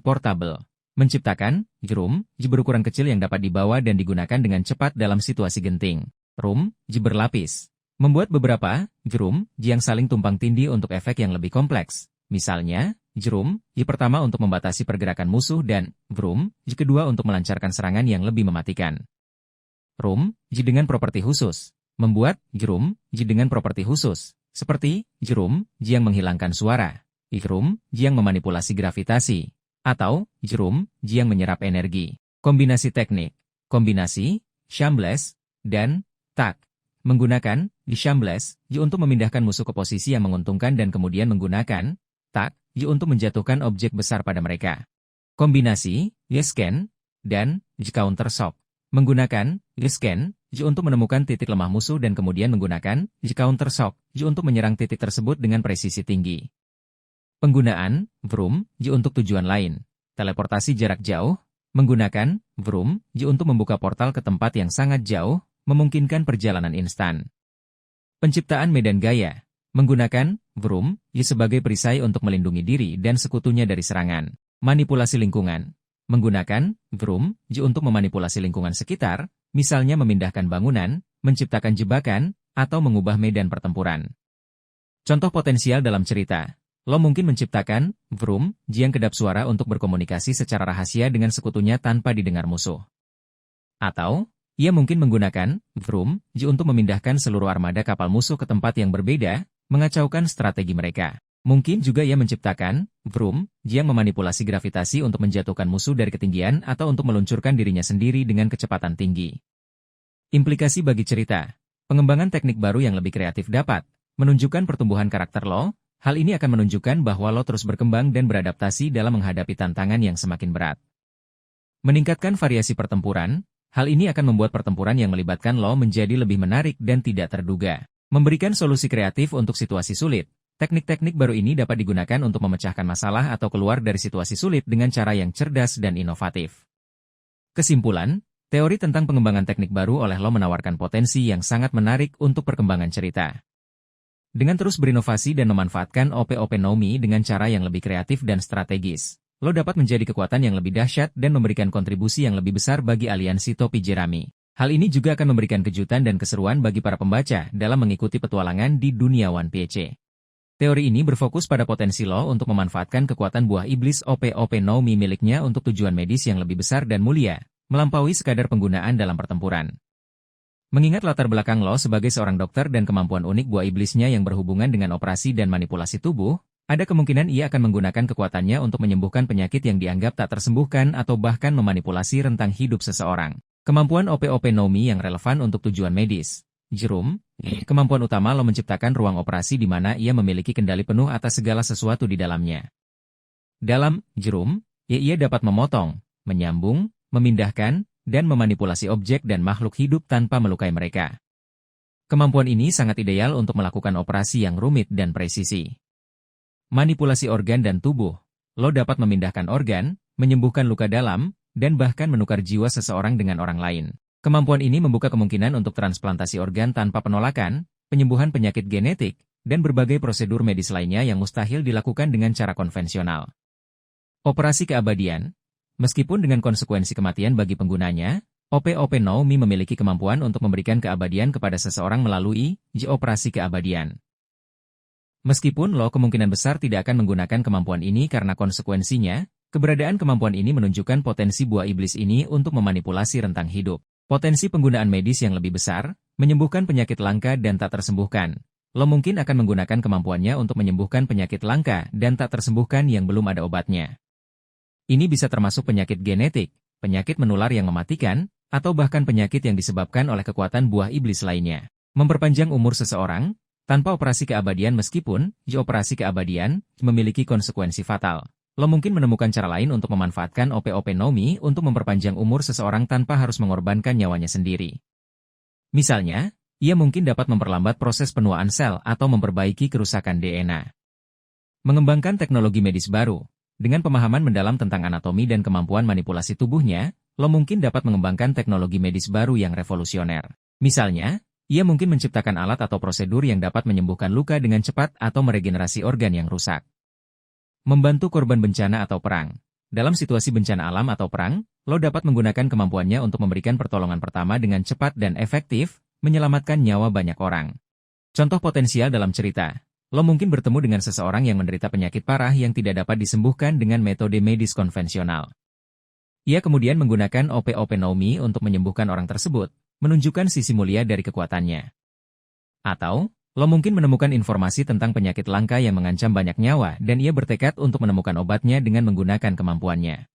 Speaker 1: portable. Menciptakan, jerum, berukuran kecil yang dapat dibawa dan digunakan dengan cepat dalam situasi genting. Room, berlapis. Membuat beberapa, jerum, yang saling tumpang tindih untuk efek yang lebih kompleks. Misalnya, jerum, pertama untuk membatasi pergerakan musuh dan, vroom, kedua untuk melancarkan serangan yang lebih mematikan. Room, dengan properti khusus. Membuat, jerum, dengan properti khusus. Seperti, jerum, yang menghilangkan suara. Jerum, yang memanipulasi gravitasi. Atau, jerum, yang menyerap energi. Kombinasi teknik. Kombinasi, shameless, dan, tak. Menggunakan, shameless, untuk memindahkan musuh ke posisi yang menguntungkan dan kemudian menggunakan, tak, untuk menjatuhkan objek besar pada mereka. Kombinasi, scan, dan, counter shock. Menggunakan, scan, untuk menemukan titik lemah musuh dan kemudian menggunakan, counter shock, untuk menyerang titik tersebut dengan presisi tinggi. Penggunaan, vroom, untuk tujuan lain. Teleportasi jarak jauh, menggunakan, vroom, untuk membuka portal ke tempat yang sangat jauh, memungkinkan perjalanan instan. Penciptaan medan gaya, menggunakan, vroom, sebagai perisai untuk melindungi diri dan sekutunya dari serangan. Manipulasi lingkungan, menggunakan, vroom, untuk memanipulasi lingkungan sekitar, misalnya memindahkan bangunan, menciptakan jebakan, atau mengubah medan pertempuran. Contoh potensial dalam cerita. Lo mungkin menciptakan, vroom, yang kedap suara untuk berkomunikasi secara rahasia dengan sekutunya tanpa didengar musuh. Atau, ia mungkin menggunakan, vroom, untuk memindahkan seluruh armada kapal musuh ke tempat yang berbeda, mengacaukan strategi mereka. Mungkin juga ia menciptakan Vroom, yang memanipulasi gravitasi untuk menjatuhkan musuh dari ketinggian atau untuk meluncurkan dirinya sendiri dengan kecepatan tinggi. Implikasi bagi cerita. Pengembangan teknik baru yang lebih kreatif dapat menunjukkan pertumbuhan karakter lo. Hal ini akan menunjukkan bahwa lo terus berkembang dan beradaptasi dalam menghadapi tantangan yang semakin berat. Meningkatkan variasi pertempuran. Hal ini akan membuat pertempuran yang melibatkan lo menjadi lebih menarik dan tidak terduga. Memberikan solusi kreatif untuk situasi sulit. Teknik-teknik baru ini dapat digunakan untuk memecahkan masalah atau keluar dari situasi sulit dengan cara yang cerdas dan inovatif. Kesimpulan, teori tentang pengembangan teknik baru oleh lo menawarkan potensi yang sangat menarik untuk perkembangan cerita. Dengan terus berinovasi dan memanfaatkan OP-OP Nomi dengan cara yang lebih kreatif dan strategis, lo dapat menjadi kekuatan yang lebih dahsyat dan memberikan kontribusi yang lebih besar bagi aliansi Topi Jerami. Hal ini juga akan memberikan kejutan dan keseruan bagi para pembaca dalam mengikuti petualangan di dunia One Piece. Teori ini berfokus pada potensi lo untuk memanfaatkan kekuatan buah iblis OP-OP Nomi miliknya untuk tujuan medis yang lebih besar dan mulia, melampaui sekadar penggunaan dalam pertempuran. Mengingat latar belakang lo sebagai seorang dokter dan kemampuan unik buah iblisnya yang berhubungan dengan operasi dan manipulasi tubuh, ada kemungkinan ia akan menggunakan kekuatannya untuk menyembuhkan penyakit yang dianggap tak tersembuhkan atau bahkan memanipulasi rentang hidup seseorang. Kemampuan OP-OP Nomi yang relevan untuk tujuan medis. Jerum, kemampuan utama lo menciptakan ruang operasi di mana ia memiliki kendali penuh atas segala sesuatu di dalamnya. Dalam Jerum, ia dapat memotong, menyambung, memindahkan, dan memanipulasi objek dan makhluk hidup tanpa melukai mereka. Kemampuan ini sangat ideal untuk melakukan operasi yang rumit dan presisi. Manipulasi organ dan tubuh. Lo dapat memindahkan organ, menyembuhkan luka dalam, dan bahkan menukar jiwa seseorang dengan orang lain. Kemampuan ini membuka kemungkinan untuk transplantasi organ tanpa penolakan, penyembuhan penyakit genetik, dan berbagai prosedur medis lainnya yang mustahil dilakukan dengan cara konvensional. Operasi keabadian. Meskipun dengan konsekuensi kematian bagi penggunanya, OP-OP Nomi memiliki kemampuan untuk memberikan keabadian kepada seseorang melalui operasi keabadian. Meskipun lo kemungkinan besar tidak akan menggunakan kemampuan ini karena konsekuensinya, keberadaan kemampuan ini menunjukkan potensi buah iblis ini untuk memanipulasi rentang hidup. Potensi penggunaan medis yang lebih besar, menyembuhkan penyakit langka dan tak tersembuhkan. Lo mungkin akan menggunakan kemampuannya untuk menyembuhkan penyakit langka dan tak tersembuhkan yang belum ada obatnya. Ini bisa termasuk penyakit genetik, penyakit menular yang mematikan, atau bahkan penyakit yang disebabkan oleh kekuatan buah iblis lainnya. Memperpanjang umur seseorang, tanpa operasi keabadian meskipun, operasi keabadian, memiliki konsekuensi fatal. Lo mungkin menemukan cara lain untuk memanfaatkan OP-OP Nomi untuk memperpanjang umur seseorang tanpa harus mengorbankan nyawanya sendiri. Misalnya, ia mungkin dapat memperlambat proses penuaan sel atau memperbaiki kerusakan DNA. Mengembangkan teknologi medis baru. Dengan pemahaman mendalam tentang anatomi dan kemampuan manipulasi tubuhnya, lo mungkin dapat mengembangkan teknologi medis baru yang revolusioner. Misalnya, ia mungkin menciptakan alat atau prosedur yang dapat menyembuhkan luka dengan cepat atau meregenerasi organ yang rusak. Membantu korban bencana atau perang. Dalam situasi bencana alam atau perang, lo dapat menggunakan kemampuannya untuk memberikan pertolongan pertama dengan cepat dan efektif, menyelamatkan nyawa banyak orang. Contoh potensial dalam cerita. Lo mungkin bertemu dengan seseorang yang menderita penyakit parah yang tidak dapat disembuhkan dengan metode medis konvensional. Ia kemudian menggunakan OP-OP Nomi untuk menyembuhkan orang tersebut, menunjukkan sisi mulia dari kekuatannya. Atau, lo mungkin menemukan informasi tentang penyakit langka yang mengancam banyak nyawa dan ia bertekad untuk menemukan obatnya dengan menggunakan kemampuannya.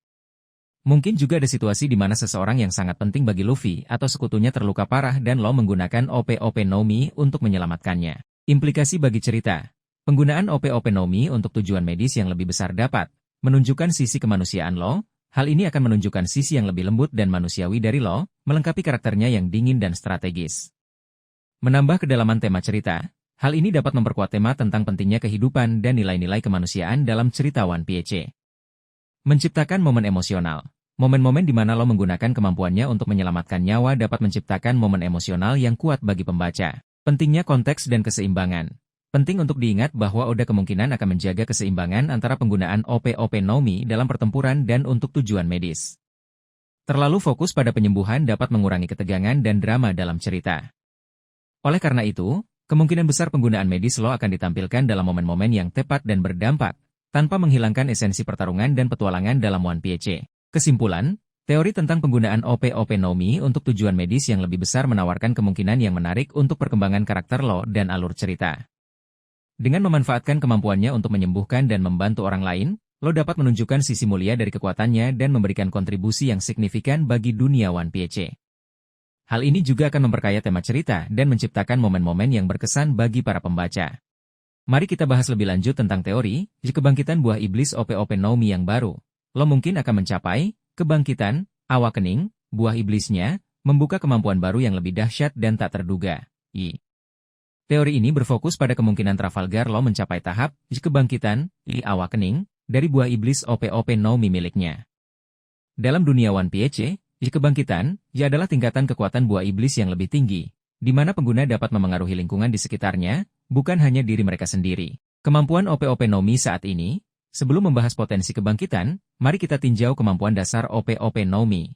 Speaker 1: Mungkin juga ada situasi di mana seseorang yang sangat penting bagi Luffy atau sekutunya terluka parah dan lo menggunakan OP-OP Nomi untuk menyelamatkannya. Implikasi bagi cerita. Penggunaan OP-OP Nomi untuk tujuan medis yang lebih besar dapat menunjukkan sisi kemanusiaan lo. Hal ini akan menunjukkan sisi yang lebih lembut dan manusiawi dari lo, melengkapi karakternya yang dingin dan strategis. Menambah kedalaman tema cerita, hal ini dapat memperkuat tema tentang pentingnya kehidupan dan nilai-nilai kemanusiaan dalam cerita One Piece. Menciptakan momen emosional. Momen-momen di mana lo menggunakan kemampuannya untuk menyelamatkan nyawa dapat menciptakan momen emosional yang kuat bagi pembaca. Pentingnya konteks dan keseimbangan. Penting untuk diingat bahwa Oda kemungkinan akan menjaga keseimbangan antara penggunaan OP-OP Nomi dalam pertempuran dan untuk tujuan medis. Terlalu fokus pada penyembuhan dapat mengurangi ketegangan dan drama dalam cerita. Oleh karena itu, kemungkinan besar penggunaan medis lo akan ditampilkan dalam momen-momen yang tepat dan berdampak, tanpa menghilangkan esensi pertarungan dan petualangan dalam One Piece. Kesimpulan, teori tentang penggunaan OP-OP Nomi untuk tujuan medis yang lebih besar menawarkan kemungkinan yang menarik untuk perkembangan karakter lo dan alur cerita. Dengan memanfaatkan kemampuannya untuk menyembuhkan dan membantu orang lain, lo dapat menunjukkan sisi mulia dari kekuatannya dan memberikan kontribusi yang signifikan bagi dunia One Piece. Hal ini juga akan memperkaya tema cerita dan menciptakan momen-momen yang berkesan bagi para pembaca. Mari kita bahas lebih lanjut tentang teori kebangkitan buah iblis OP-OP Nomi yang baru. Lo mungkin akan mencapai kebangkitan, awakening, buah iblisnya, membuka kemampuan baru yang lebih dahsyat dan tak terduga. Teori ini berfokus pada kemungkinan Trafalgar Law mencapai tahap kebangkitan, awakening, dari buah iblis OP-OP Nomi miliknya. Dalam dunia One Piece, kebangkitan adalah tingkatan kekuatan buah iblis yang lebih tinggi, di mana pengguna dapat memengaruhi lingkungan di sekitarnya, bukan hanya diri mereka sendiri. Kemampuan OP-OP Nomi saat ini, sebelum membahas potensi kebangkitan, mari kita tinjau kemampuan dasar OP-OP Nomi.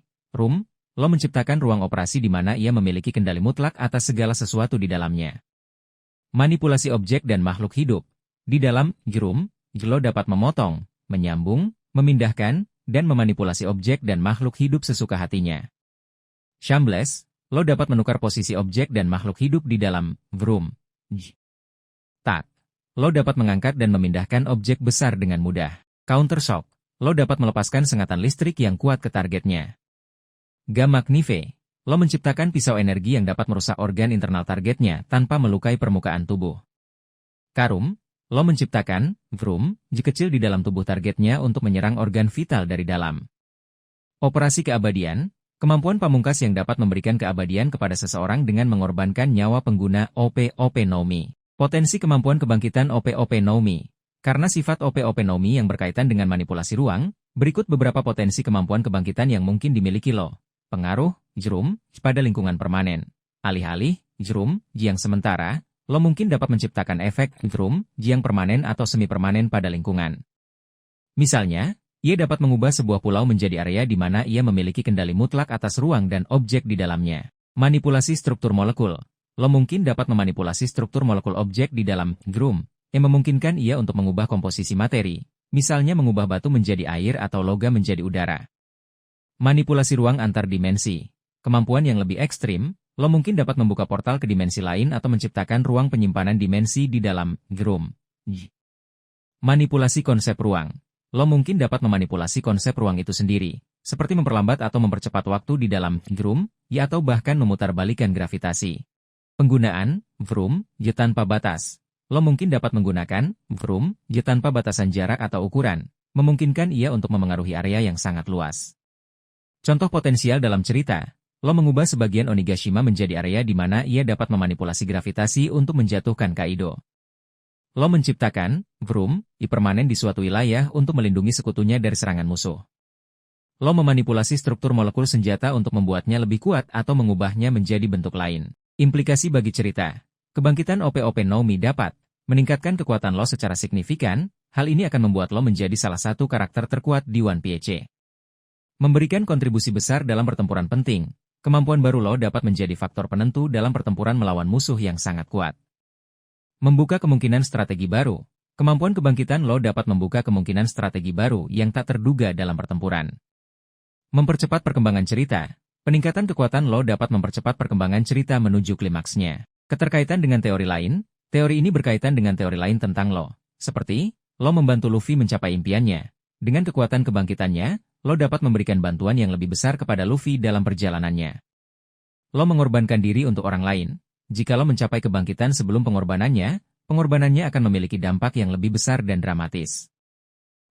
Speaker 1: Lo menciptakan ruang operasi di mana ia memiliki kendali mutlak atas segala sesuatu di dalamnya. Manipulasi objek dan makhluk hidup. Di dalam lo dapat memotong, menyambung, memindahkan, dan memanipulasi objek dan makhluk hidup sesuka hatinya. Shambles, lo dapat menukar posisi objek dan makhluk hidup di dalam Tak, lo dapat mengangkat dan memindahkan objek besar dengan mudah. Counter Shock, lo dapat melepaskan sengatan listrik yang kuat ke targetnya. Gamma Knife, lo menciptakan pisau energi yang dapat merusak organ internal targetnya tanpa melukai permukaan tubuh. Karum, lo menciptakan kecil di dalam tubuh targetnya untuk menyerang organ vital dari dalam. Operasi keabadian, kemampuan pamungkas yang dapat memberikan keabadian kepada seseorang dengan mengorbankan nyawa pengguna OP-OP Nomi. Potensi kemampuan kebangkitan OP-OP Nomi. Karena sifat OP-OP Nomi yang berkaitan dengan manipulasi ruang, berikut beberapa potensi kemampuan kebangkitan yang mungkin dimiliki lo. Pengaruh, pada lingkungan permanen. Alih-alih, yang sementara, lo mungkin dapat menciptakan efek yang permanen atau semi-permanen pada lingkungan. Misalnya, ia dapat mengubah sebuah pulau menjadi area di mana ia memiliki kendali mutlak atas ruang dan objek di dalamnya. Manipulasi struktur molekul. Lo mungkin dapat memanipulasi struktur molekul objek di dalam yang memungkinkan ia untuk mengubah komposisi materi, misalnya mengubah batu menjadi air atau logam menjadi udara. Manipulasi ruang antar dimensi. Kemampuan yang lebih ekstrim, lo mungkin dapat membuka portal ke dimensi lain atau menciptakan ruang penyimpanan dimensi di dalam Manipulasi konsep ruang. Lo mungkin dapat memanipulasi konsep ruang itu sendiri, seperti memperlambat atau mempercepat waktu di dalam atau bahkan memutarbalikkan gravitasi. Penggunaan tanpa batas. Lo mungkin dapat menggunakan tanpa batasan jarak atau ukuran, memungkinkan ia untuk memengaruhi area yang sangat luas. Contoh potensial dalam cerita, lo mengubah sebagian Onigashima menjadi area di mana ia dapat memanipulasi gravitasi untuk menjatuhkan Kaido. Lo menciptakan permanen di suatu wilayah untuk melindungi sekutunya dari serangan musuh. Lo memanipulasi struktur molekul senjata untuk membuatnya lebih kuat atau mengubahnya menjadi bentuk lain. Implikasi bagi cerita. Kebangkitan OP-OP Nomi dapat meningkatkan kekuatan lo secara signifikan, hal ini akan membuat lo menjadi salah satu karakter terkuat di One Piece. Memberikan kontribusi besar dalam pertempuran penting, kemampuan baru lo dapat menjadi faktor penentu dalam pertempuran melawan musuh yang sangat kuat. Membuka kemungkinan strategi baru. Kemampuan kebangkitan lo dapat membuka kemungkinan strategi baru yang tak terduga dalam pertempuran. Mempercepat perkembangan cerita. Peningkatan kekuatan lo dapat mempercepat perkembangan cerita menuju klimaksnya. Keterkaitan dengan teori lain, teori ini berkaitan dengan teori lain tentang lo. Seperti, lo membantu Luffy mencapai impiannya. Dengan kekuatan kebangkitannya, lo dapat memberikan bantuan yang lebih besar kepada Luffy dalam perjalanannya. Lo mengorbankan diri untuk orang lain. Jika lo mencapai kebangkitan sebelum pengorbanannya akan memiliki dampak yang lebih besar dan dramatis.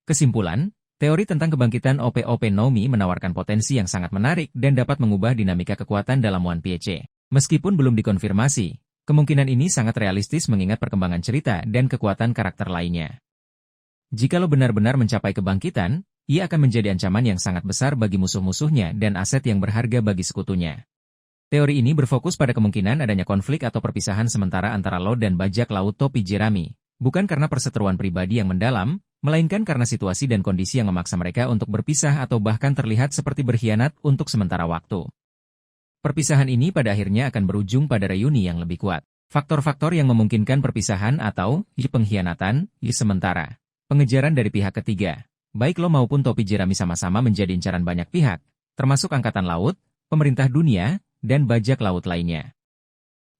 Speaker 1: Kesimpulan, teori tentang kebangkitan OP-OP Nomi menawarkan potensi yang sangat menarik dan dapat mengubah dinamika kekuatan dalam One Piece. Meskipun belum dikonfirmasi, kemungkinan ini sangat realistis mengingat perkembangan cerita dan kekuatan karakter lainnya. Jika lo benar-benar mencapai kebangkitan, ia akan menjadi ancaman yang sangat besar bagi musuh-musuhnya dan aset yang berharga bagi sekutunya. Teori ini berfokus pada kemungkinan adanya konflik atau perpisahan sementara antara lo dan bajak laut topi jerami, bukan karena perseteruan pribadi yang mendalam, melainkan karena situasi dan kondisi yang memaksa mereka untuk berpisah atau bahkan terlihat seperti berkhianat untuk sementara waktu. Perpisahan ini pada akhirnya akan berujung pada reuni yang lebih kuat. Faktor-faktor yang memungkinkan perpisahan atau pengkhianatan sementara. Pengejaran dari pihak ketiga. Baik lo maupun topi jerami sama-sama menjadi incaran banyak pihak, termasuk Angkatan Laut, pemerintah dunia, dan bajak laut lainnya.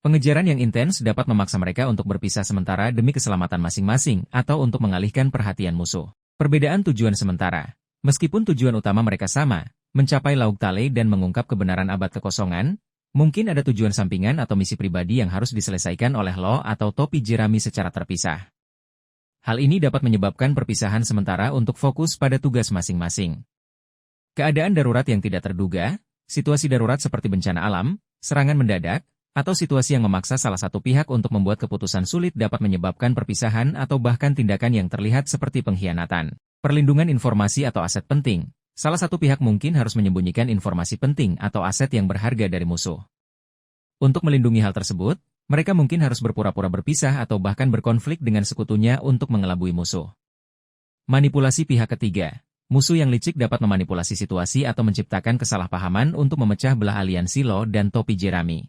Speaker 1: Pengejaran yang intens dapat memaksa mereka untuk berpisah sementara demi keselamatan masing-masing atau untuk mengalihkan perhatian musuh. Perbedaan tujuan sementara. Meskipun tujuan utama mereka sama, mencapai Lauk Tale dan mengungkap kebenaran abad kekosongan, mungkin ada tujuan sampingan atau misi pribadi yang harus diselesaikan oleh Lo atau topi jerami secara terpisah. Hal ini dapat menyebabkan perpisahan sementara untuk fokus pada tugas masing-masing. Keadaan darurat yang tidak terduga, situasi darurat seperti bencana alam, serangan mendadak, atau situasi yang memaksa salah satu pihak untuk membuat keputusan sulit dapat menyebabkan perpisahan atau bahkan tindakan yang terlihat seperti pengkhianatan. Perlindungan informasi atau aset penting. Salah satu pihak mungkin harus menyembunyikan informasi penting atau aset yang berharga dari musuh. Untuk melindungi hal tersebut, mereka mungkin harus berpura-pura berpisah atau bahkan berkonflik dengan sekutunya untuk mengelabui musuh. Manipulasi pihak ketiga. Musuh yang licik dapat memanipulasi situasi atau menciptakan kesalahpahaman untuk memecah belah aliansi Lo dan topi jerami.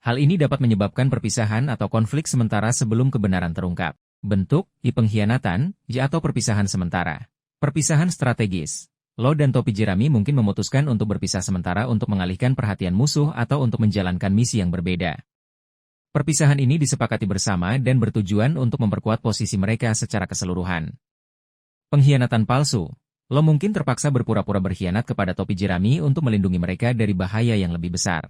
Speaker 1: Hal ini dapat menyebabkan perpisahan atau konflik sementara sebelum kebenaran terungkap. Bentuk, pengkhianatan, atau perpisahan sementara. Perpisahan strategis. Lo dan topi jerami mungkin memutuskan untuk berpisah sementara untuk mengalihkan perhatian musuh atau untuk menjalankan misi yang berbeda. Perpisahan ini disepakati bersama dan bertujuan untuk memperkuat posisi mereka secara keseluruhan. Pengkhianatan palsu. Lo mungkin terpaksa berpura-pura berkhianat kepada topi jerami untuk melindungi mereka dari bahaya yang lebih besar.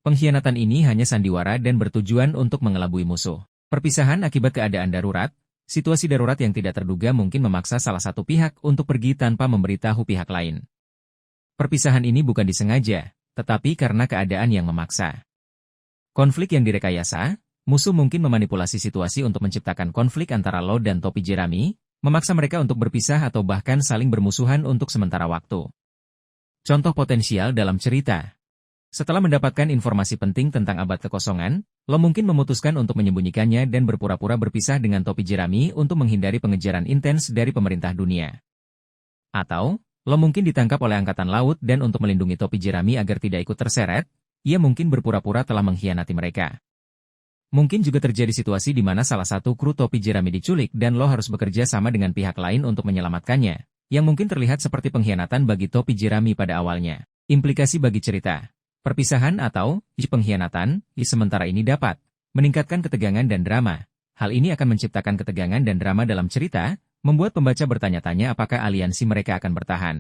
Speaker 1: Pengkhianatan ini hanya sandiwara dan bertujuan untuk mengelabui musuh. Perpisahan akibat keadaan darurat. Situasi darurat yang tidak terduga mungkin memaksa salah satu pihak untuk pergi tanpa memberitahu pihak lain. Perpisahan ini bukan disengaja, tetapi karena keadaan yang memaksa. Konflik yang direkayasa. Musuh mungkin memanipulasi situasi untuk menciptakan konflik antara Lo dan topi jerami, memaksa mereka untuk berpisah atau bahkan saling bermusuhan untuk sementara waktu. Contoh potensial dalam cerita. Setelah mendapatkan informasi penting tentang abad kekosongan, Lo mungkin memutuskan untuk menyembunyikannya dan berpura-pura berpisah dengan topi jerami untuk menghindari pengejaran intens dari pemerintah dunia. Atau, Lo mungkin ditangkap oleh Angkatan Laut dan untuk melindungi topi jerami agar tidak ikut terseret, ia mungkin berpura-pura telah mengkhianati mereka. Mungkin juga terjadi situasi di mana salah satu kru topi jerami diculik dan Lo harus bekerja sama dengan pihak lain untuk menyelamatkannya, yang mungkin terlihat seperti pengkhianatan bagi topi jerami pada awalnya. Implikasi bagi cerita. Perpisahan atau pengkhianatan sementara ini dapat meningkatkan ketegangan dan drama. Hal ini akan menciptakan ketegangan dan drama dalam cerita, membuat pembaca bertanya-tanya apakah aliansi mereka akan bertahan.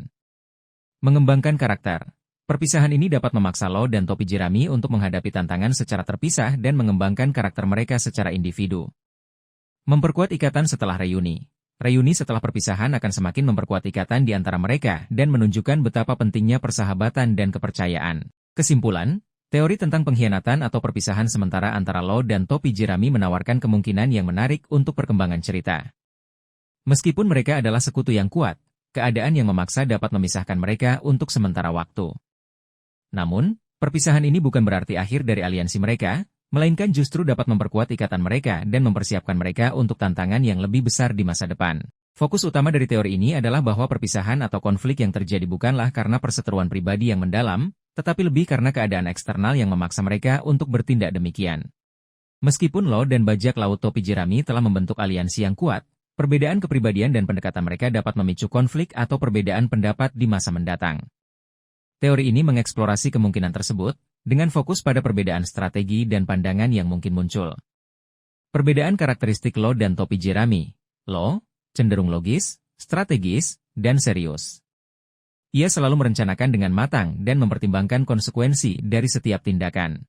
Speaker 1: Mengembangkan karakter. Perpisahan ini dapat memaksa Lo dan topi jerami untuk menghadapi tantangan secara terpisah dan mengembangkan karakter mereka secara individu. Memperkuat ikatan setelah reuni. Reuni setelah perpisahan akan semakin memperkuat ikatan di antara mereka dan menunjukkan betapa pentingnya persahabatan dan kepercayaan. Kesimpulan, teori tentang pengkhianatan atau perpisahan sementara antara Lo dan topi jerami menawarkan kemungkinan yang menarik untuk perkembangan cerita. Meskipun mereka adalah sekutu yang kuat, keadaan yang memaksa dapat memisahkan mereka untuk sementara waktu. Namun, perpisahan ini bukan berarti akhir dari aliansi mereka, melainkan justru dapat memperkuat ikatan mereka dan mempersiapkan mereka untuk tantangan yang lebih besar di masa depan. Fokus utama dari teori ini adalah bahwa perpisahan atau konflik yang terjadi bukanlah karena perseteruan pribadi yang mendalam, tetapi lebih karena keadaan eksternal yang memaksa mereka untuk bertindak demikian. Meskipun Lo dan bajak laut topi jerami telah membentuk aliansi yang kuat, perbedaan kepribadian dan pendekatan mereka dapat memicu konflik atau perbedaan pendapat di masa mendatang. Teori ini mengeksplorasi kemungkinan tersebut, dengan fokus pada perbedaan strategi dan pandangan yang mungkin muncul. Perbedaan karakteristik Lo dan topi jerami. Lo, cenderung logis, strategis, dan serius. Ia selalu merencanakan dengan matang dan mempertimbangkan konsekuensi dari setiap tindakan.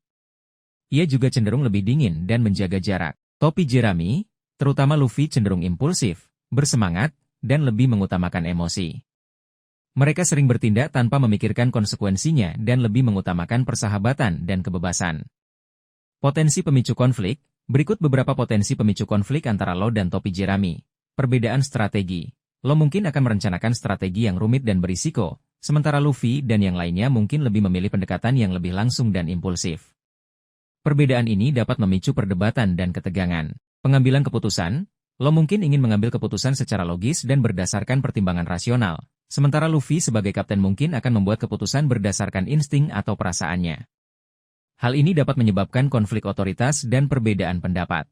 Speaker 1: Ia juga cenderung lebih dingin dan menjaga jarak. Topi jerami, terutama Luffy cenderung impulsif, bersemangat, dan lebih mengutamakan emosi. Mereka sering bertindak tanpa memikirkan konsekuensinya dan lebih mengutamakan persahabatan dan kebebasan. Potensi pemicu konflik. Berikut beberapa potensi pemicu konflik antara Lo dan topi jerami. Perbedaan strategi. Lo mungkin akan merencanakan strategi yang rumit dan berisiko, sementara Luffy dan yang lainnya mungkin lebih memilih pendekatan yang lebih langsung dan impulsif. Perbedaan ini dapat memicu perdebatan dan ketegangan. Pengambilan keputusan. Lo mungkin ingin mengambil keputusan secara logis dan berdasarkan pertimbangan rasional, sementara Luffy sebagai kapten mungkin akan membuat keputusan berdasarkan insting atau perasaannya. Hal ini dapat menyebabkan konflik otoritas dan perbedaan pendapat.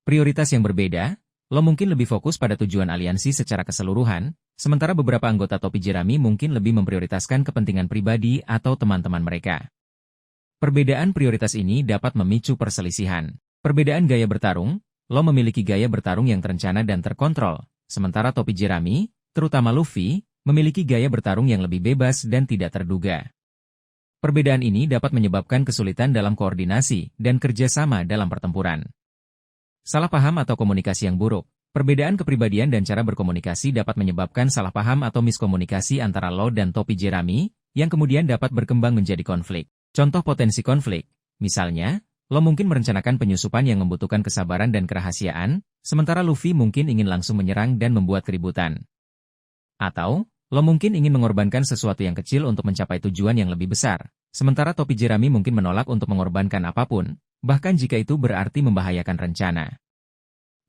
Speaker 1: Prioritas yang berbeda. Lo mungkin lebih fokus pada tujuan aliansi secara keseluruhan, sementara beberapa anggota topi jerami mungkin lebih memprioritaskan kepentingan pribadi atau teman-teman mereka. Perbedaan prioritas ini dapat memicu perselisihan. Perbedaan gaya bertarung, Law memiliki gaya bertarung yang terencana dan terkontrol, sementara topi jerami, terutama Luffy, memiliki gaya bertarung yang lebih bebas dan tidak terduga. Perbedaan ini dapat menyebabkan kesulitan dalam koordinasi dan kerjasama dalam pertempuran. Salah paham atau komunikasi yang buruk. Perbedaan kepribadian dan cara berkomunikasi dapat menyebabkan salah paham atau miskomunikasi antara Law dan topi jerami, yang kemudian dapat berkembang menjadi konflik. Contoh potensi konflik, misalnya, Law mungkin merencanakan penyusupan yang membutuhkan kesabaran dan kerahasiaan, sementara Luffy mungkin ingin langsung menyerang dan membuat keributan. Atau, Law mungkin ingin mengorbankan sesuatu yang kecil untuk mencapai tujuan yang lebih besar, sementara topi jerami mungkin menolak untuk mengorbankan apapun, bahkan jika itu berarti membahayakan rencana.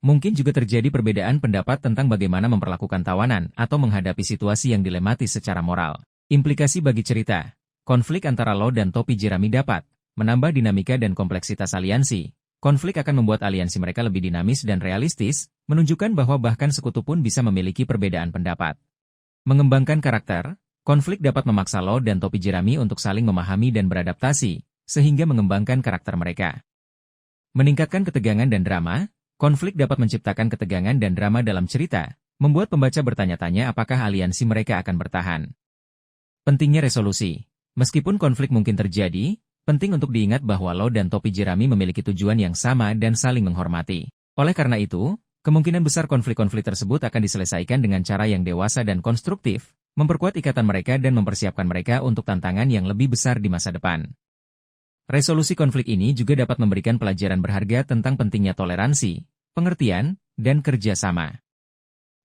Speaker 1: Mungkin juga terjadi perbedaan pendapat tentang bagaimana memperlakukan tawanan atau menghadapi situasi yang dilematis secara moral. Implikasi bagi cerita, konflik antara Law dan topi jerami dapat menambah dinamika dan kompleksitas aliansi. Konflik akan membuat aliansi mereka lebih dinamis dan realistis, menunjukkan bahwa bahkan sekutu pun bisa memiliki perbedaan pendapat. Mengembangkan karakter, konflik dapat memaksa Law dan topi jerami untuk saling memahami dan beradaptasi, sehingga mengembangkan karakter mereka. Meningkatkan ketegangan dan drama, konflik dapat menciptakan ketegangan dan drama dalam cerita, membuat pembaca bertanya-tanya apakah aliansi mereka akan bertahan. Pentingnya resolusi. Meskipun konflik mungkin terjadi, penting untuk diingat bahwa Law dan topi jerami memiliki tujuan yang sama dan saling menghormati. Oleh karena itu, kemungkinan besar konflik-konflik tersebut akan diselesaikan dengan cara yang dewasa dan konstruktif, memperkuat ikatan mereka dan mempersiapkan mereka untuk tantangan yang lebih besar di masa depan. Resolusi konflik ini juga dapat memberikan pelajaran berharga tentang pentingnya toleransi, pengertian, dan kerjasama.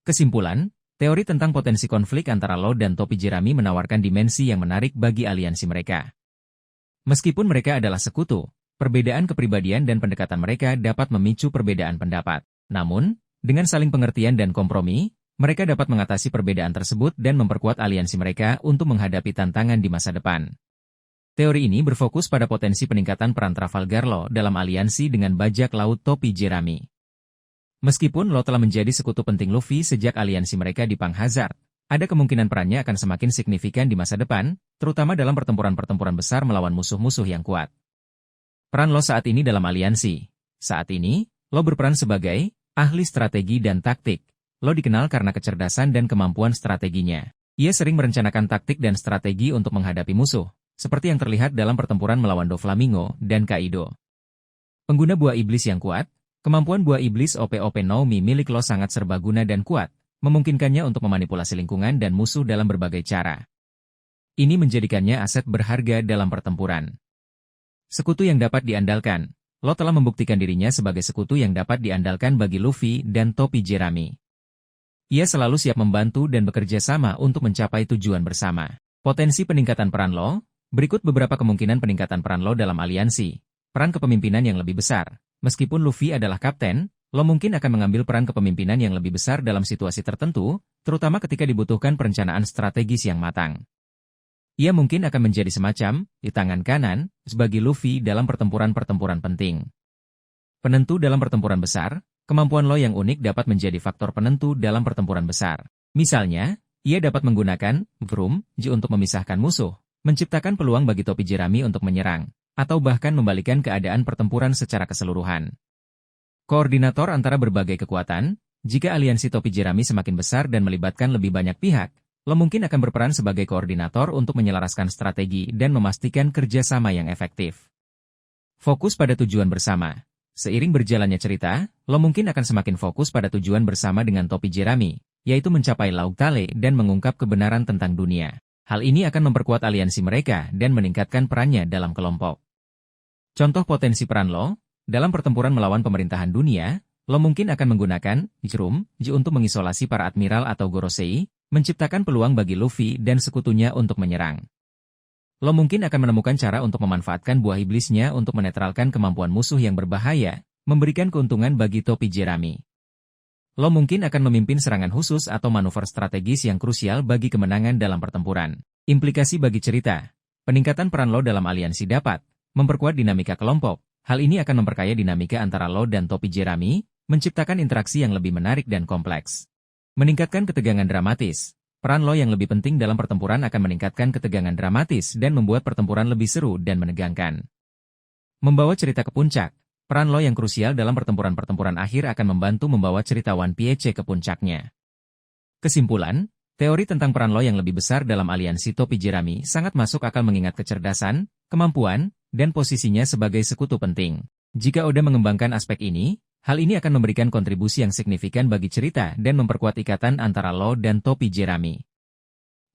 Speaker 1: Kesimpulan, teori tentang potensi konflik antara Law dan topi jerami menawarkan dimensi yang menarik bagi aliansi mereka. Meskipun mereka adalah sekutu, perbedaan kepribadian dan pendekatan mereka dapat memicu perbedaan pendapat. Namun, dengan saling pengertian dan kompromi, mereka dapat mengatasi perbedaan tersebut dan memperkuat aliansi mereka untuk menghadapi tantangan di masa depan. Teori ini berfokus pada potensi peningkatan peran Trafalgar Law dalam aliansi dengan bajak laut topi jerami. Meskipun Law telah menjadi sekutu penting Luffy sejak aliansi mereka di Pang Hazard, ada kemungkinan perannya akan semakin signifikan di masa depan, terutama dalam pertempuran-pertempuran besar melawan musuh-musuh yang kuat. Peran Law saat ini dalam aliansi. Saat ini, Law berperan sebagai ahli strategi dan taktik. Law dikenal karena kecerdasan dan kemampuan strateginya. Ia sering merencanakan taktik dan strategi untuk menghadapi musuh, seperti yang terlihat dalam pertempuran melawan Doflamingo dan Kaido. Pengguna buah iblis yang kuat, kemampuan buah iblis OP-OP Nomi milik Law sangat serbaguna dan kuat, memungkinkannya untuk memanipulasi lingkungan dan musuh dalam berbagai cara. Ini menjadikannya aset berharga dalam pertempuran. Sekutu yang dapat diandalkan. Law telah membuktikan dirinya sebagai sekutu yang dapat diandalkan bagi Luffy dan topi jerami. Ia selalu siap membantu dan bekerja sama untuk mencapai tujuan bersama. Potensi peningkatan peran Law. Berikut beberapa kemungkinan peningkatan peran Law dalam aliansi. Peran kepemimpinan yang lebih besar. Meskipun Luffy adalah kapten, Law mungkin akan mengambil peran kepemimpinan yang lebih besar dalam situasi tertentu, terutama ketika dibutuhkan perencanaan strategis yang matang. Ia mungkin akan menjadi semacam di tangan kanan bagi Luffy dalam pertempuran-pertempuran penting. Penentu dalam pertempuran besar, kemampuan Law yang unik dapat menjadi faktor penentu dalam pertempuran besar. Misalnya, ia dapat menggunakan Groom Ji untuk memisahkan musuh, menciptakan peluang bagi topi jerami untuk menyerang, atau bahkan membalikan keadaan pertempuran secara keseluruhan. Koordinator antara berbagai kekuatan, jika aliansi topi jerami semakin besar dan melibatkan lebih banyak pihak, Law mungkin akan berperan sebagai koordinator untuk menyelaraskan strategi dan memastikan kerjasama yang efektif. Fokus pada tujuan bersama. Seiring berjalannya cerita, Law mungkin akan semakin fokus pada tujuan bersama dengan topi jerami, yaitu mencapai Laug Tale dan mengungkap kebenaran tentang dunia. Hal ini akan memperkuat aliansi mereka dan meningkatkan perannya dalam kelompok. Contoh potensi peran Law, dalam pertempuran melawan pemerintahan dunia, Law mungkin akan menggunakan Groom Ji untuk mengisolasi para admiral atau Gorosei, menciptakan peluang bagi Luffy dan sekutunya untuk menyerang. Law mungkin akan menemukan cara untuk memanfaatkan buah iblisnya untuk menetralkan kemampuan musuh yang berbahaya, memberikan keuntungan bagi topi jerami. Law mungkin akan memimpin serangan khusus atau manuver strategis yang krusial bagi kemenangan dalam pertempuran. Implikasi bagi cerita. Peningkatan peran Law dalam aliansi dapat memperkuat dinamika kelompok. Hal ini akan memperkaya dinamika antara Law dan topi jerami, menciptakan interaksi yang lebih menarik dan kompleks. Meningkatkan ketegangan dramatis. Peran Law yang lebih penting dalam pertempuran akan meningkatkan ketegangan dramatis dan membuat pertempuran lebih seru dan menegangkan. Membawa cerita ke puncak, peran Law yang krusial dalam pertempuran-pertempuran akhir akan membantu membawa cerita One Piece ke puncaknya. Kesimpulan, teori tentang peran Law yang lebih besar dalam aliansi topi jerami sangat masuk akal mengingat kecerdasan, kemampuan, dan posisinya sebagai sekutu penting. Jika Oda mengembangkan aspek ini, hal ini akan memberikan kontribusi yang signifikan bagi cerita dan memperkuat ikatan antara Law dan topi jerami.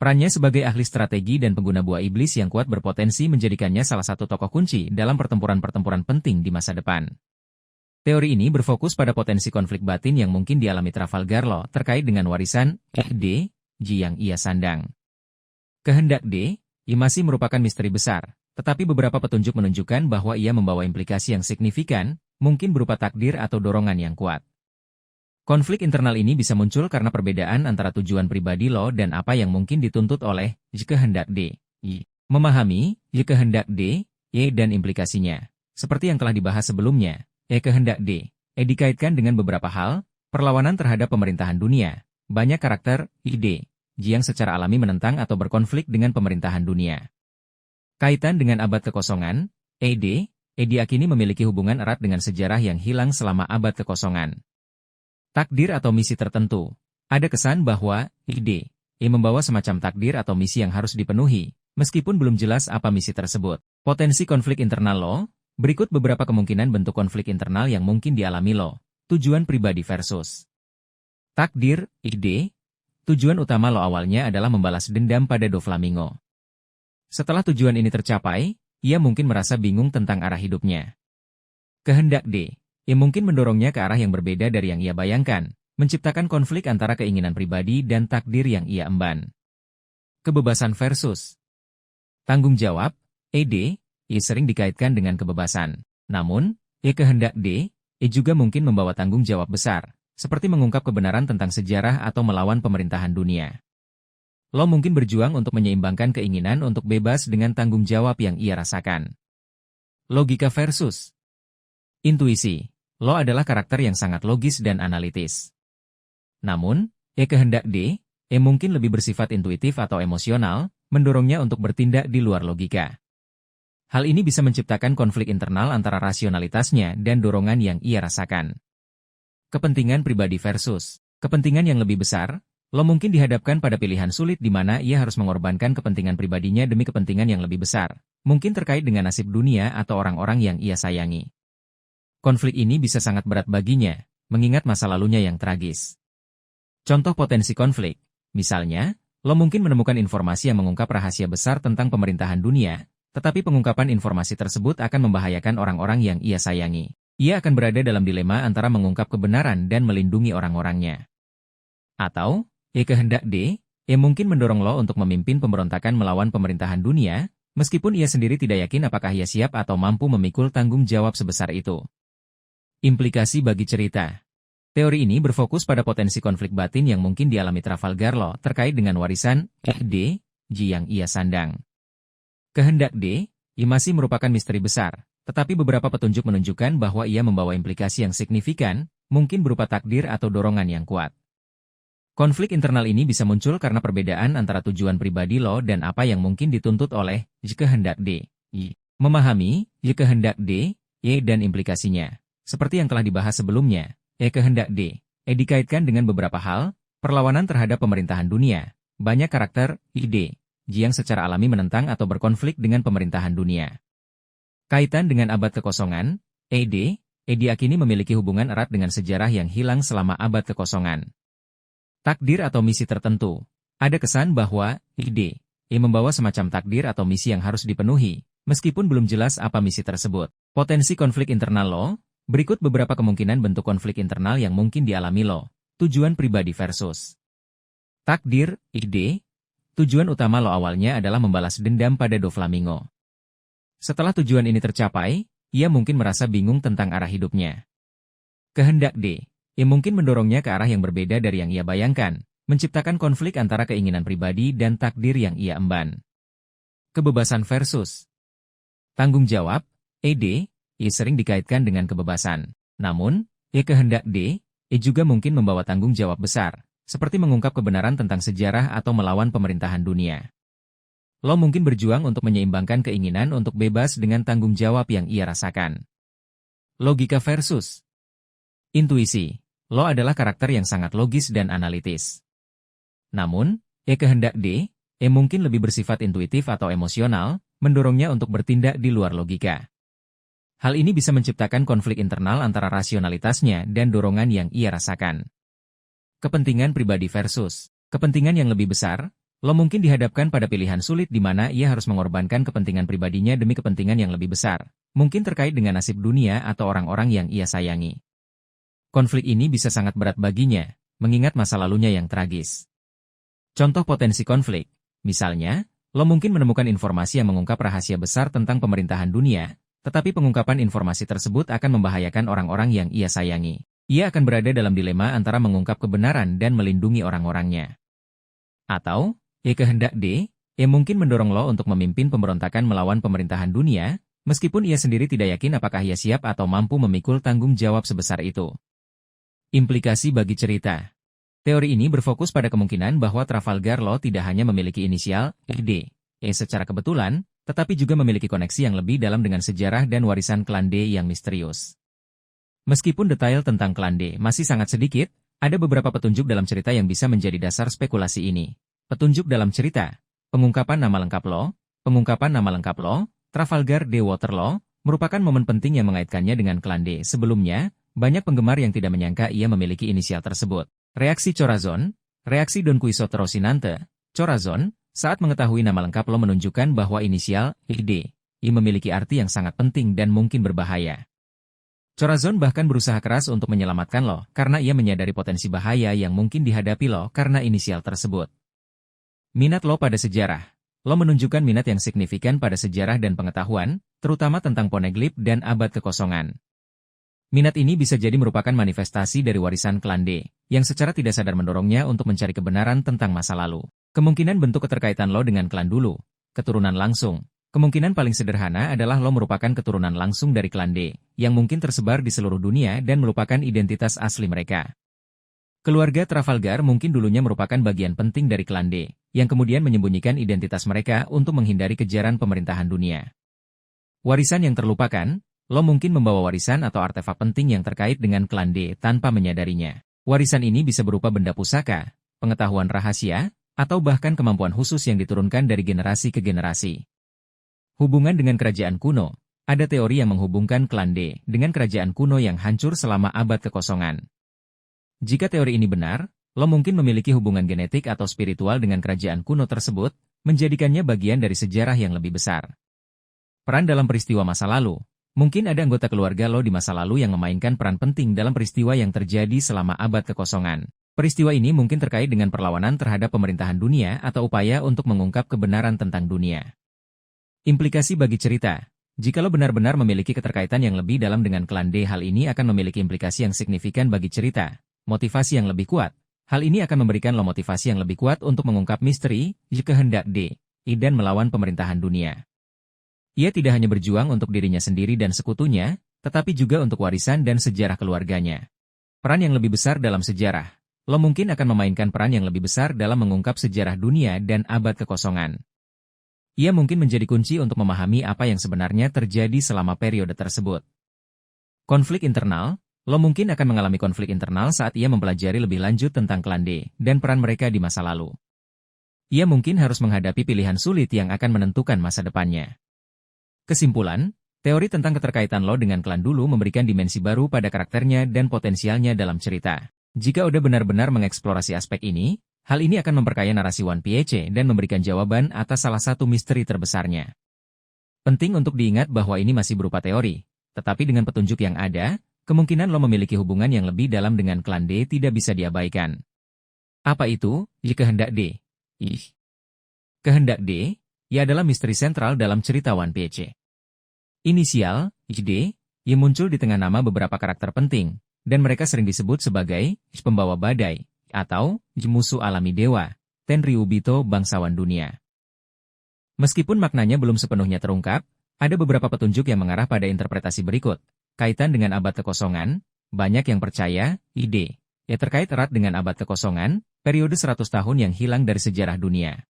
Speaker 1: Perannya sebagai ahli strategi dan pengguna buah iblis yang kuat berpotensi menjadikannya salah satu tokoh kunci dalam pertempuran-pertempuran penting di masa depan. Teori ini berfokus pada potensi konflik batin yang mungkin dialami Trafalgar Law terkait dengan warisan D. Ji yang ia sandang. Kehendak D. I masih merupakan misteri besar, tetapi beberapa petunjuk menunjukkan bahwa ia membawa implikasi yang signifikan, mungkin berupa takdir atau dorongan yang kuat. Konflik internal ini bisa muncul karena perbedaan antara tujuan pribadi Law dan apa yang mungkin dituntut oleh kehendak D. I. Memahami kehendak D, E dan implikasinya. Seperti yang telah dibahas sebelumnya, kehendak D, E dikaitkan dengan beberapa hal, perlawanan terhadap pemerintahan dunia, banyak karakter, ide, Ji yang secara alami menentang atau berkonflik dengan pemerintahan dunia. Kaitan dengan abad kekosongan, ED diyakini memiliki hubungan erat dengan sejarah yang hilang selama abad kekosongan. Takdir atau misi tertentu. Ada kesan bahwa ide membawa semacam takdir atau misi yang harus dipenuhi, meskipun belum jelas apa misi tersebut. Potensi konflik internal Law. Berikut beberapa kemungkinan bentuk konflik internal yang mungkin dialami Law. Tujuan pribadi versus takdir, ide. Tujuan utama Law awalnya adalah membalas dendam pada Doflamingo. Setelah tujuan ini tercapai, ia mungkin merasa bingung tentang arah hidupnya. Kehendak D. Mungkin mendorongnya ke arah yang berbeda dari yang ia bayangkan, menciptakan konflik antara keinginan pribadi dan takdir yang ia emban. Kebebasan versus tanggung jawab, ED, sering dikaitkan dengan kebebasan. Namun, kehendak D, juga mungkin membawa tanggung jawab besar, seperti mengungkap kebenaran tentang sejarah atau melawan pemerintahan dunia. Law mungkin berjuang untuk menyeimbangkan keinginan untuk bebas dengan tanggung jawab yang ia rasakan. Logika versus intuisi. Law adalah karakter yang sangat logis dan analitis. Namun, kehendak D, mungkin lebih bersifat intuitif atau emosional, mendorongnya untuk bertindak di luar logika. Hal ini bisa menciptakan konflik internal antara rasionalitasnya dan dorongan yang ia rasakan. Kepentingan pribadi versus kepentingan yang lebih besar, Law mungkin dihadapkan pada pilihan sulit di mana ia harus mengorbankan kepentingan pribadinya demi kepentingan yang lebih besar, mungkin terkait dengan nasib dunia atau orang-orang yang ia sayangi. Konflik ini bisa sangat berat baginya, mengingat masa lalunya yang tragis. Contoh potensi konflik, misalnya, Law mungkin menemukan informasi yang mengungkap rahasia besar tentang pemerintahan dunia, tetapi pengungkapan informasi tersebut akan membahayakan orang-orang yang ia sayangi. Ia akan berada dalam dilema antara mengungkap kebenaran dan melindungi orang-orangnya. Atau, kehendak D, mungkin mendorong Law untuk memimpin pemberontakan melawan pemerintahan dunia, meskipun ia sendiri tidak yakin apakah ia siap atau mampu memikul tanggung jawab sebesar itu. Implikasi bagi cerita. Teori ini berfokus pada potensi konflik batin yang mungkin dialami Trafalgar Law terkait dengan warisan D. Ji yang ia sandang. Kehendak D. masih merupakan misteri besar, tetapi beberapa petunjuk menunjukkan bahwa ia membawa implikasi yang signifikan, mungkin berupa takdir atau dorongan yang kuat. Konflik internal ini bisa muncul karena perbedaan antara tujuan pribadi Law dan apa yang mungkin dituntut oleh kehendak D. Memahami kehendak D, E dan implikasinya. Seperti yang telah dibahas sebelumnya, kehendak D, dikaitkan dengan beberapa hal, perlawanan terhadap pemerintahan dunia, banyak karakter, ide, Ji yang secara alami menentang atau berkonflik dengan pemerintahan dunia. Kaitan dengan abad kekosongan, ED diyakini memiliki hubungan erat dengan sejarah yang hilang selama abad kekosongan. Takdir atau misi tertentu. Ada kesan bahwa ide membawa semacam takdir atau misi yang harus dipenuhi, meskipun belum jelas apa misi tersebut. Potensi konflik internal Law. Berikut beberapa kemungkinan bentuk konflik internal yang mungkin dialami Law. Tujuan pribadi versus takdir, ide. Tujuan utama Law awalnya adalah membalas dendam pada Doflamingo. Setelah tujuan ini tercapai, ia mungkin merasa bingung tentang arah hidupnya. Kehendak D, mungkin mendorongnya ke arah yang berbeda dari yang ia bayangkan, menciptakan konflik antara keinginan pribadi dan takdir yang ia emban. Kebebasan versus tanggung jawab, ED, sering dikaitkan dengan kebebasan. Namun, kehendak D, juga mungkin membawa tanggung jawab besar, seperti mengungkap kebenaran tentang sejarah atau melawan pemerintahan dunia. Lo mungkin berjuang untuk menyeimbangkan keinginan untuk bebas dengan tanggung jawab yang ia rasakan. Logika versus intuisi. Lo adalah karakter yang sangat logis dan analitis. Namun, kehendak D, mungkin lebih bersifat intuitif atau emosional, mendorongnya untuk bertindak di luar logika. Hal ini bisa menciptakan konflik internal antara rasionalitasnya dan dorongan yang ia rasakan. Kepentingan pribadi versus kepentingan yang lebih besar. Lo mungkin dihadapkan pada pilihan sulit di mana ia harus mengorbankan kepentingan pribadinya demi kepentingan yang lebih besar, mungkin terkait dengan nasib dunia atau orang-orang yang ia sayangi. Konflik ini bisa sangat berat baginya, mengingat masa lalunya yang tragis. Contoh potensi konflik, misalnya, lo mungkin menemukan informasi yang mengungkap rahasia besar tentang pemerintahan dunia, tetapi pengungkapan informasi tersebut akan membahayakan orang-orang yang ia sayangi. Ia akan berada dalam dilema antara mengungkap kebenaran dan melindungi orang-orangnya. Atau, kehendak D, mungkin mendorong lo untuk memimpin pemberontakan melawan pemerintahan dunia, meskipun ia sendiri tidak yakin apakah ia siap atau mampu memikul tanggung jawab sebesar itu. Implikasi bagi cerita. Teori ini berfokus pada kemungkinan bahwa Trafalgar Law tidak hanya memiliki inisial D, secara kebetulan, tetapi juga memiliki koneksi yang lebih dalam dengan sejarah dan warisan klan D yang misterius. Meskipun detail tentang klan D masih sangat sedikit, ada beberapa petunjuk dalam cerita yang bisa menjadi dasar spekulasi ini. Petunjuk dalam cerita, pengungkapan nama lengkap Lo, Trafalgar D Waterloo, merupakan momen penting yang mengaitkannya dengan klan D. Sebelumnya, banyak penggemar yang tidak menyangka ia memiliki inisial tersebut. Reaksi Corazon, reaksi Don Quixote Rocinante, Corazon, saat mengetahui nama lengkap Lo menunjukkan bahwa inisial D memiliki arti yang sangat penting dan mungkin berbahaya. Corazon bahkan berusaha keras untuk menyelamatkan Lo karena ia menyadari potensi bahaya yang mungkin dihadapi Lo karena inisial tersebut. Minat Lo pada sejarah. Lo menunjukkan minat yang signifikan pada sejarah dan pengetahuan, terutama tentang Poneglyph dan abad kekosongan. Minat ini bisa jadi merupakan manifestasi dari warisan klan D, yang secara tidak sadar mendorongnya untuk mencari kebenaran tentang masa lalu. Kemungkinan bentuk keterkaitan Lo dengan klan dulu, keturunan langsung. Kemungkinan paling sederhana adalah Lo merupakan keturunan langsung dari klan D, yang mungkin tersebar di seluruh dunia dan merupakan identitas asli mereka. Keluarga Trafalgar mungkin dulunya merupakan bagian penting dari klan D, yang kemudian menyembunyikan identitas mereka untuk menghindari kejaran pemerintahan dunia. Warisan yang terlupakan. Lo mungkin membawa warisan atau artefak penting yang terkait dengan klan D tanpa menyadarinya. Warisan ini bisa berupa benda pusaka, pengetahuan rahasia, atau bahkan kemampuan khusus yang diturunkan dari generasi ke generasi. Hubungan dengan kerajaan kuno. Ada teori yang menghubungkan klan D dengan kerajaan kuno yang hancur selama abad kekosongan. Jika teori ini benar, Lo mungkin memiliki hubungan genetik atau spiritual dengan kerajaan kuno tersebut, menjadikannya bagian dari sejarah yang lebih besar. Peran dalam peristiwa masa lalu. Mungkin ada anggota keluarga Lo di masa lalu yang memainkan peran penting dalam peristiwa yang terjadi selama abad kekosongan. Peristiwa ini mungkin terkait dengan perlawanan terhadap pemerintahan dunia atau upaya untuk mengungkap kebenaran tentang dunia. Implikasi bagi cerita. Jika Lo benar-benar memiliki keterkaitan yang lebih dalam dengan klan D, hal ini akan memiliki implikasi yang signifikan bagi cerita. Motivasi yang lebih kuat. Hal ini akan memberikan Lo motivasi yang lebih kuat untuk mengungkap misteri, kehendak D, dan melawan pemerintahan dunia. Ia tidak hanya berjuang untuk dirinya sendiri dan sekutunya, tetapi juga untuk warisan dan sejarah keluarganya. Peran yang lebih besar dalam sejarah. Lo mungkin akan memainkan peran yang lebih besar dalam mengungkap sejarah dunia dan abad kekosongan. Ia mungkin menjadi kunci untuk memahami apa yang sebenarnya terjadi selama periode tersebut. Konflik internal. Lo mungkin akan mengalami konflik internal saat ia mempelajari lebih lanjut tentang klan D dan peran mereka di masa lalu. Ia mungkin harus menghadapi pilihan sulit yang akan menentukan masa depannya. Kesimpulan, teori tentang keterkaitan Lo dengan klan dulu memberikan dimensi baru pada karakternya dan potensialnya dalam cerita. Jika udah benar-benar mengeksplorasi aspek ini, hal ini akan memperkaya narasi One Piece dan memberikan jawaban atas salah satu misteri terbesarnya. Penting untuk diingat bahwa ini masih berupa teori, tetapi dengan petunjuk yang ada, kemungkinan Lo memiliki hubungan yang lebih dalam dengan klan D tidak bisa diabaikan. Apa itu, kehendak D? Kehendak D, ia adalah misteri sentral dalam cerita One Piece. Inisial, D, yang muncul di tengah nama beberapa karakter penting, dan mereka sering disebut sebagai pembawa badai, atau musuh alami dewa, Tenryubito bangsawan dunia. Meskipun maknanya belum sepenuhnya terungkap, ada beberapa petunjuk yang mengarah pada interpretasi berikut. Kaitan dengan abad kekosongan, banyak yang percaya, D, terkait erat dengan abad kekosongan, periode 100 tahun yang hilang dari sejarah dunia.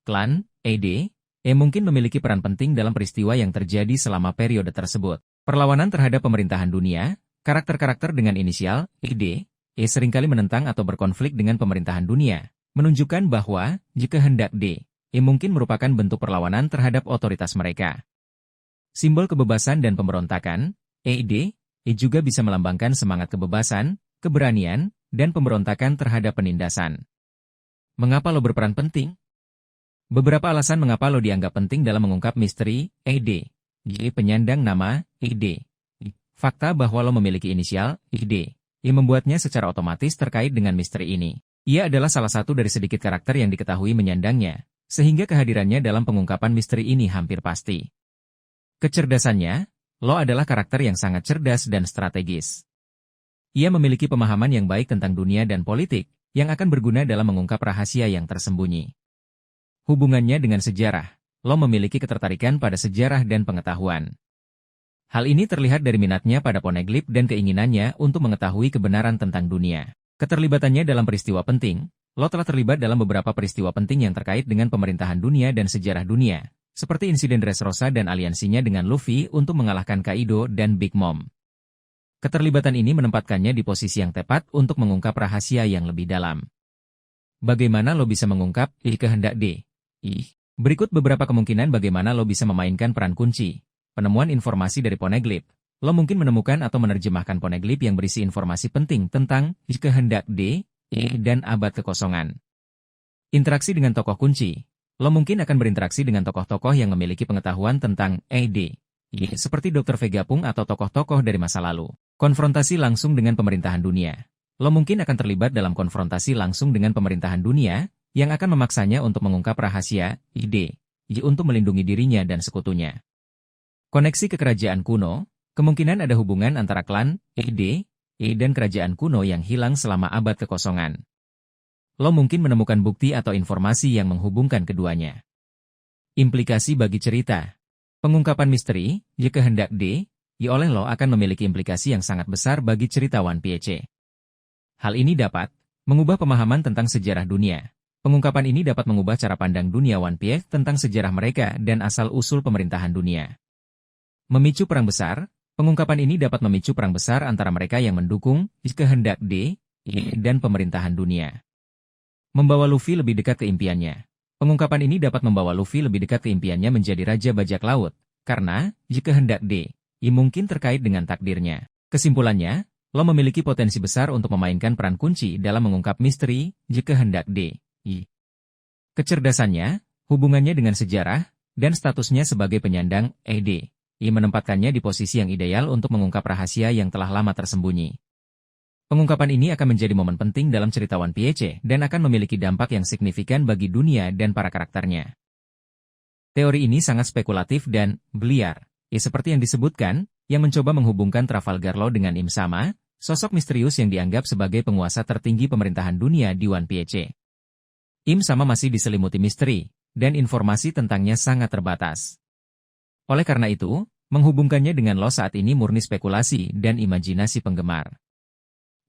Speaker 1: Klan, ED, mungkin memiliki peran penting dalam peristiwa yang terjadi selama periode tersebut. Perlawanan terhadap pemerintahan dunia, karakter-karakter dengan inisial ED, seringkali menentang atau berkonflik dengan pemerintahan dunia, menunjukkan bahwa, jika hendak D, mungkin merupakan bentuk perlawanan terhadap otoritas mereka. Simbol kebebasan dan pemberontakan, ED, juga bisa melambangkan semangat kebebasan, keberanian, dan pemberontakan terhadap penindasan. Mengapa lo berperan penting? Beberapa alasan mengapa lo dianggap penting dalam mengungkap misteri ED. Penyandang nama ED. Fakta bahwa lo memiliki inisial ED membuatnya secara otomatis terkait dengan misteri ini. Ia adalah salah satu dari sedikit karakter yang diketahui menyandangnya, sehingga kehadirannya dalam pengungkapan misteri ini hampir pasti. Kecerdasannya, lo adalah karakter yang sangat cerdas dan strategis. Ia memiliki pemahaman yang baik tentang dunia dan politik, yang akan berguna dalam mengungkap rahasia yang tersembunyi. Hubungannya dengan sejarah, lo memiliki ketertarikan pada sejarah dan pengetahuan. Hal ini terlihat dari minatnya pada Poneglyph dan keinginannya untuk mengetahui kebenaran tentang dunia. Keterlibatannya dalam peristiwa penting, lo telah terlibat dalam beberapa peristiwa penting yang terkait dengan pemerintahan dunia dan sejarah dunia, seperti insiden Dressrosa dan aliansinya dengan Luffy untuk mengalahkan Kaido dan Big Mom. Keterlibatan ini menempatkannya di posisi yang tepat untuk mengungkap rahasia yang lebih dalam. Bagaimana lo bisa mengungkap kehendak D? Berikut beberapa kemungkinan bagaimana lo bisa memainkan peran kunci. Penemuan informasi dari Poneglyph. Lo mungkin menemukan atau menerjemahkan Poneglyph yang berisi informasi penting tentang kehendak D, dan abad kekosongan. Interaksi dengan tokoh kunci. Lo mungkin akan berinteraksi dengan tokoh-tokoh yang memiliki pengetahuan tentang ED, seperti Dr. Vegapunk atau tokoh-tokoh dari masa lalu. Konfrontasi langsung dengan pemerintahan dunia. Lo mungkin akan terlibat dalam konfrontasi langsung dengan pemerintahan dunia, yang akan memaksanya untuk mengungkap rahasia ED, untuk melindungi dirinya dan sekutunya. Koneksi ke kerajaan kuno, kemungkinan ada hubungan antara klan ED, dan kerajaan kuno yang hilang selama abad kekosongan. Lo mungkin menemukan bukti atau informasi yang menghubungkan keduanya. Implikasi bagi cerita. Pengungkapan misteri, kehendak D, oleh lo akan memiliki implikasi yang sangat besar bagi cerita One Piece. Hal ini dapat mengubah pemahaman tentang sejarah dunia. Pengungkapan ini dapat mengubah cara pandang dunia One Piece tentang sejarah mereka dan asal-usul pemerintahan dunia. Memicu perang besar, pengungkapan ini dapat memicu perang besar antara mereka yang mendukung kehendak D, dan pemerintahan dunia. Membawa Luffy lebih dekat ke impiannya. Pengungkapan ini dapat membawa Luffy lebih dekat ke impiannya menjadi Raja Bajak Laut, karena, kehendak D, mungkin terkait dengan takdirnya. Kesimpulannya, lo memiliki potensi besar untuk memainkan peran kunci dalam mengungkap misteri, kehendak D. Kecerdasannya, hubungannya dengan sejarah, dan statusnya sebagai penyandang ED, menempatkannya di posisi yang ideal untuk mengungkap rahasia yang telah lama tersembunyi. Pengungkapan ini akan menjadi momen penting dalam cerita One Piece dan akan memiliki dampak yang signifikan bagi dunia dan para karakternya. Teori ini sangat spekulatif dan liar, seperti yang disebutkan, yang mencoba menghubungkan Trafalgar Law dengan Im Sama, sosok misterius yang dianggap sebagai penguasa tertinggi pemerintahan dunia di One Piece. Im Sama masih diselimuti misteri, dan informasi tentangnya sangat terbatas. Oleh karena itu, menghubungkannya dengan Law saat ini murni spekulasi dan imajinasi penggemar.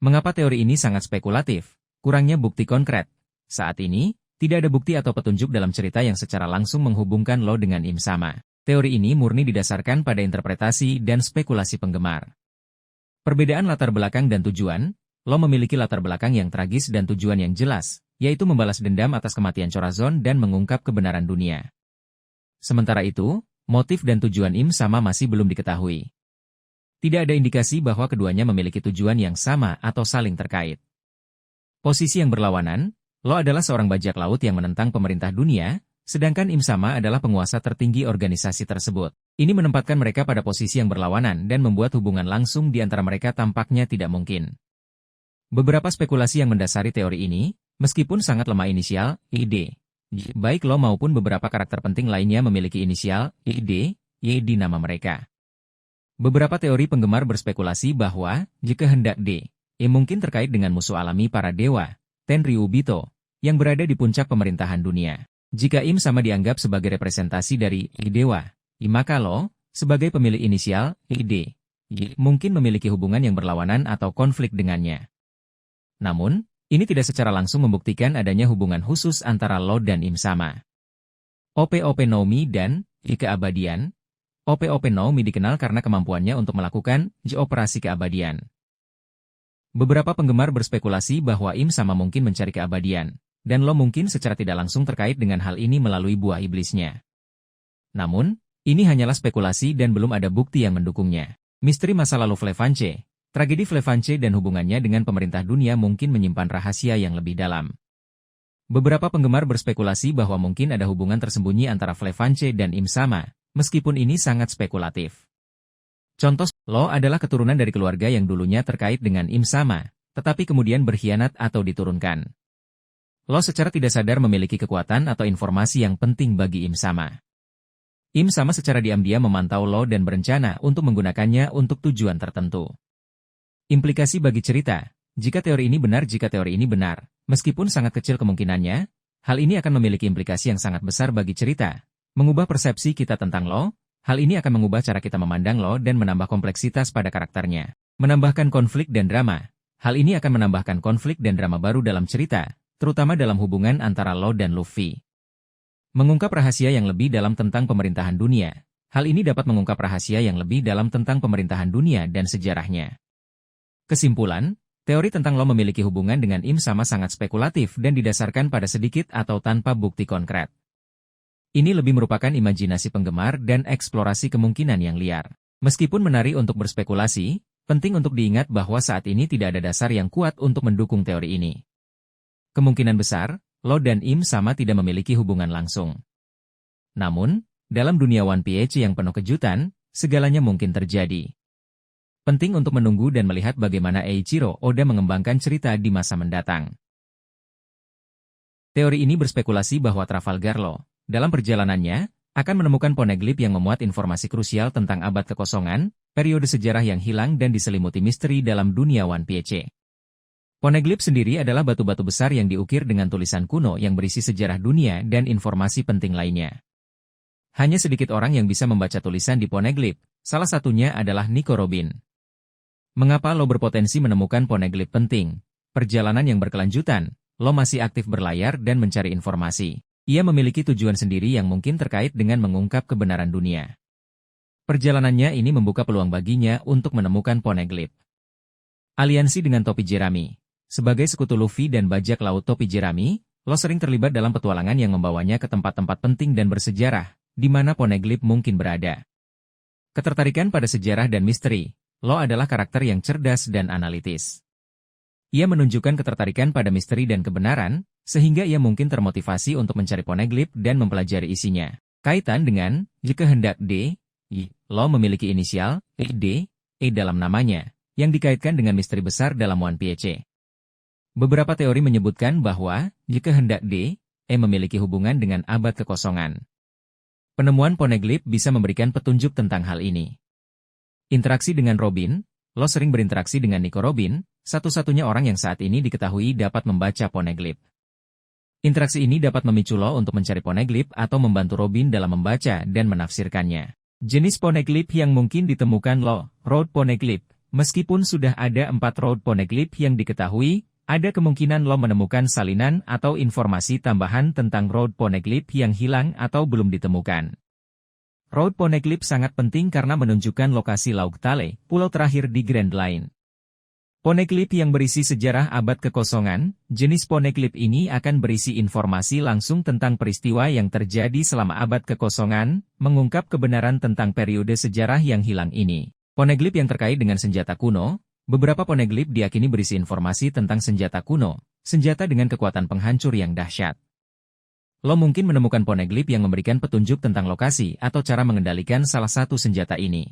Speaker 1: Mengapa teori ini sangat spekulatif? Kurangnya bukti konkret. Saat ini, tidak ada bukti atau petunjuk dalam cerita yang secara langsung menghubungkan Law dengan Im Sama. Teori ini murni didasarkan pada interpretasi dan spekulasi penggemar. Perbedaan latar belakang dan tujuan, Law memiliki latar belakang yang tragis dan tujuan yang jelas, yaitu membalas dendam atas kematian Chorazon dan mengungkap kebenaran dunia. Sementara itu, motif dan tujuan Im Sama masih belum diketahui. Tidak ada indikasi bahwa keduanya memiliki tujuan yang sama atau saling terkait. Posisi yang berlawanan, Law adalah seorang bajak laut yang menentang pemerintah dunia, sedangkan Im Sama adalah penguasa tertinggi organisasi tersebut. Ini menempatkan mereka pada posisi yang berlawanan dan membuat hubungan langsung di antara mereka tampaknya tidak mungkin. Beberapa spekulasi yang mendasari teori ini, meskipun sangat lemah inisial, ED. Baik Law maupun beberapa karakter penting lainnya memiliki inisial, ED, di nama mereka. Beberapa teori penggemar berspekulasi bahwa, kehendak D, mungkin terkait dengan musuh alami para dewa, Tenryubito, yang berada di puncak pemerintahan dunia. Jika Im Sama dianggap sebagai representasi dari dewa, maka Law, sebagai pemilik inisial, ED, mungkin memiliki hubungan yang berlawanan atau konflik dengannya. Namun, ini tidak secara langsung membuktikan adanya hubungan khusus antara Law dan Im Sama. OP-OP Nomi dan keabadian. OP-OP Nomi dikenal karena kemampuannya untuk melakukan operasi keabadian. Beberapa penggemar berspekulasi bahwa Im Sama mungkin mencari keabadian, dan lo mungkin secara tidak langsung terkait dengan hal ini melalui buah iblisnya. Namun, ini hanyalah spekulasi dan belum ada bukti yang mendukungnya. Misteri masa lalu Flevanche, tragedi Flevanche dan hubungannya dengan pemerintah dunia mungkin menyimpan rahasia yang lebih dalam. Beberapa penggemar berspekulasi bahwa mungkin ada hubungan tersembunyi antara Flevanche dan Im Sama, meskipun ini sangat spekulatif. Contoh, Lo adalah keturunan dari keluarga yang dulunya terkait dengan Im Sama, tetapi kemudian berkhianat atau diturunkan. Lo secara tidak sadar memiliki kekuatan atau informasi yang penting bagi Im Sama. Im Sama secara diam-diam memantau Lo dan berencana untuk menggunakannya untuk tujuan tertentu. Implikasi bagi cerita, jika teori ini benar, meskipun sangat kecil kemungkinannya, hal ini akan memiliki implikasi yang sangat besar bagi cerita, mengubah persepsi kita tentang Lo. Hal ini akan mengubah cara kita memandang Lo dan menambah kompleksitas pada karakternya. Menambahkan konflik dan drama. Hal ini akan menambahkan konflik dan drama baru dalam cerita, terutama dalam hubungan antara Lo dan Luffy. Mengungkap rahasia yang lebih dalam tentang pemerintahan dunia. Hal ini dapat mengungkap rahasia yang lebih dalam tentang pemerintahan dunia dan sejarahnya. Kesimpulan, teori tentang Lo memiliki hubungan dengan Im Sama sangat spekulatif dan didasarkan pada sedikit atau tanpa bukti konkret. Ini lebih merupakan imajinasi penggemar dan eksplorasi kemungkinan yang liar. Meskipun menarik untuk berspekulasi, penting untuk diingat bahwa saat ini tidak ada dasar yang kuat untuk mendukung teori ini. Kemungkinan besar, Lo dan Im Sama tidak memiliki hubungan langsung. Namun, dalam dunia One Piece yang penuh kejutan, segalanya mungkin terjadi. Penting untuk menunggu dan melihat bagaimana Eiichiro Oda mengembangkan cerita di masa mendatang. Teori ini berspekulasi bahwa Trafalgar Law, dalam perjalanannya, akan menemukan poneglyph yang memuat informasi krusial tentang abad kekosongan, periode sejarah yang hilang dan diselimuti misteri dalam dunia One Piece. Poneglyph sendiri adalah batu-batu besar yang diukir dengan tulisan kuno yang berisi sejarah dunia dan informasi penting lainnya. Hanya sedikit orang yang bisa membaca tulisan di poneglyph, salah satunya adalah Nico Robin. Mengapa Lo berpotensi menemukan poneglyph penting? Perjalanan yang berkelanjutan, Lo masih aktif berlayar dan mencari informasi. Ia memiliki tujuan sendiri yang mungkin terkait dengan mengungkap kebenaran dunia. Perjalanannya ini membuka peluang baginya untuk menemukan poneglyph. Aliansi dengan Topi Jerami. Sebagai sekutu Luffy dan bajak laut Topi Jerami, Lo sering terlibat dalam petualangan yang membawanya ke tempat-tempat penting dan bersejarah, di mana poneglyph mungkin berada. Ketertarikan pada sejarah dan misteri, Lo adalah karakter yang cerdas dan analitis. Ia menunjukkan ketertarikan pada misteri dan kebenaran, sehingga ia mungkin termotivasi untuk mencari poneglyph dan mempelajari isinya. Kaitan dengan kehendak D, Lo memiliki inisial D, dalam namanya, yang dikaitkan dengan misteri besar dalam One Piece. Beberapa teori menyebutkan bahwa kehendak D, memiliki hubungan dengan abad kekosongan. Penemuan poneglyph bisa memberikan petunjuk tentang hal ini. Interaksi dengan Robin, Lo sering berinteraksi dengan Nico Robin, satu-satunya orang yang saat ini diketahui dapat membaca poneglyph. Interaksi ini dapat memicu Lo untuk mencari poneglyph atau membantu Robin dalam membaca dan menafsirkannya. Jenis poneglyph yang mungkin ditemukan Lo, Road Poneglyph. Meskipun sudah ada 4 Road Poneglyph yang diketahui, ada kemungkinan Lo menemukan salinan atau informasi tambahan tentang Road Poneglyph yang hilang atau belum ditemukan. Road Poneglyph sangat penting karena menunjukkan lokasi Laut Tale, pulau terakhir di Grand Line. Poneglyph yang berisi sejarah abad kekosongan, jenis poneglyph ini akan berisi informasi langsung tentang peristiwa yang terjadi selama abad kekosongan, mengungkap kebenaran tentang periode sejarah yang hilang ini. Poneglyph yang terkait dengan senjata kuno, beberapa poneglyph diyakini berisi informasi tentang senjata kuno, senjata dengan kekuatan penghancur yang dahsyat. Lo mungkin menemukan poneglyph yang memberikan petunjuk tentang lokasi atau cara mengendalikan salah satu senjata ini.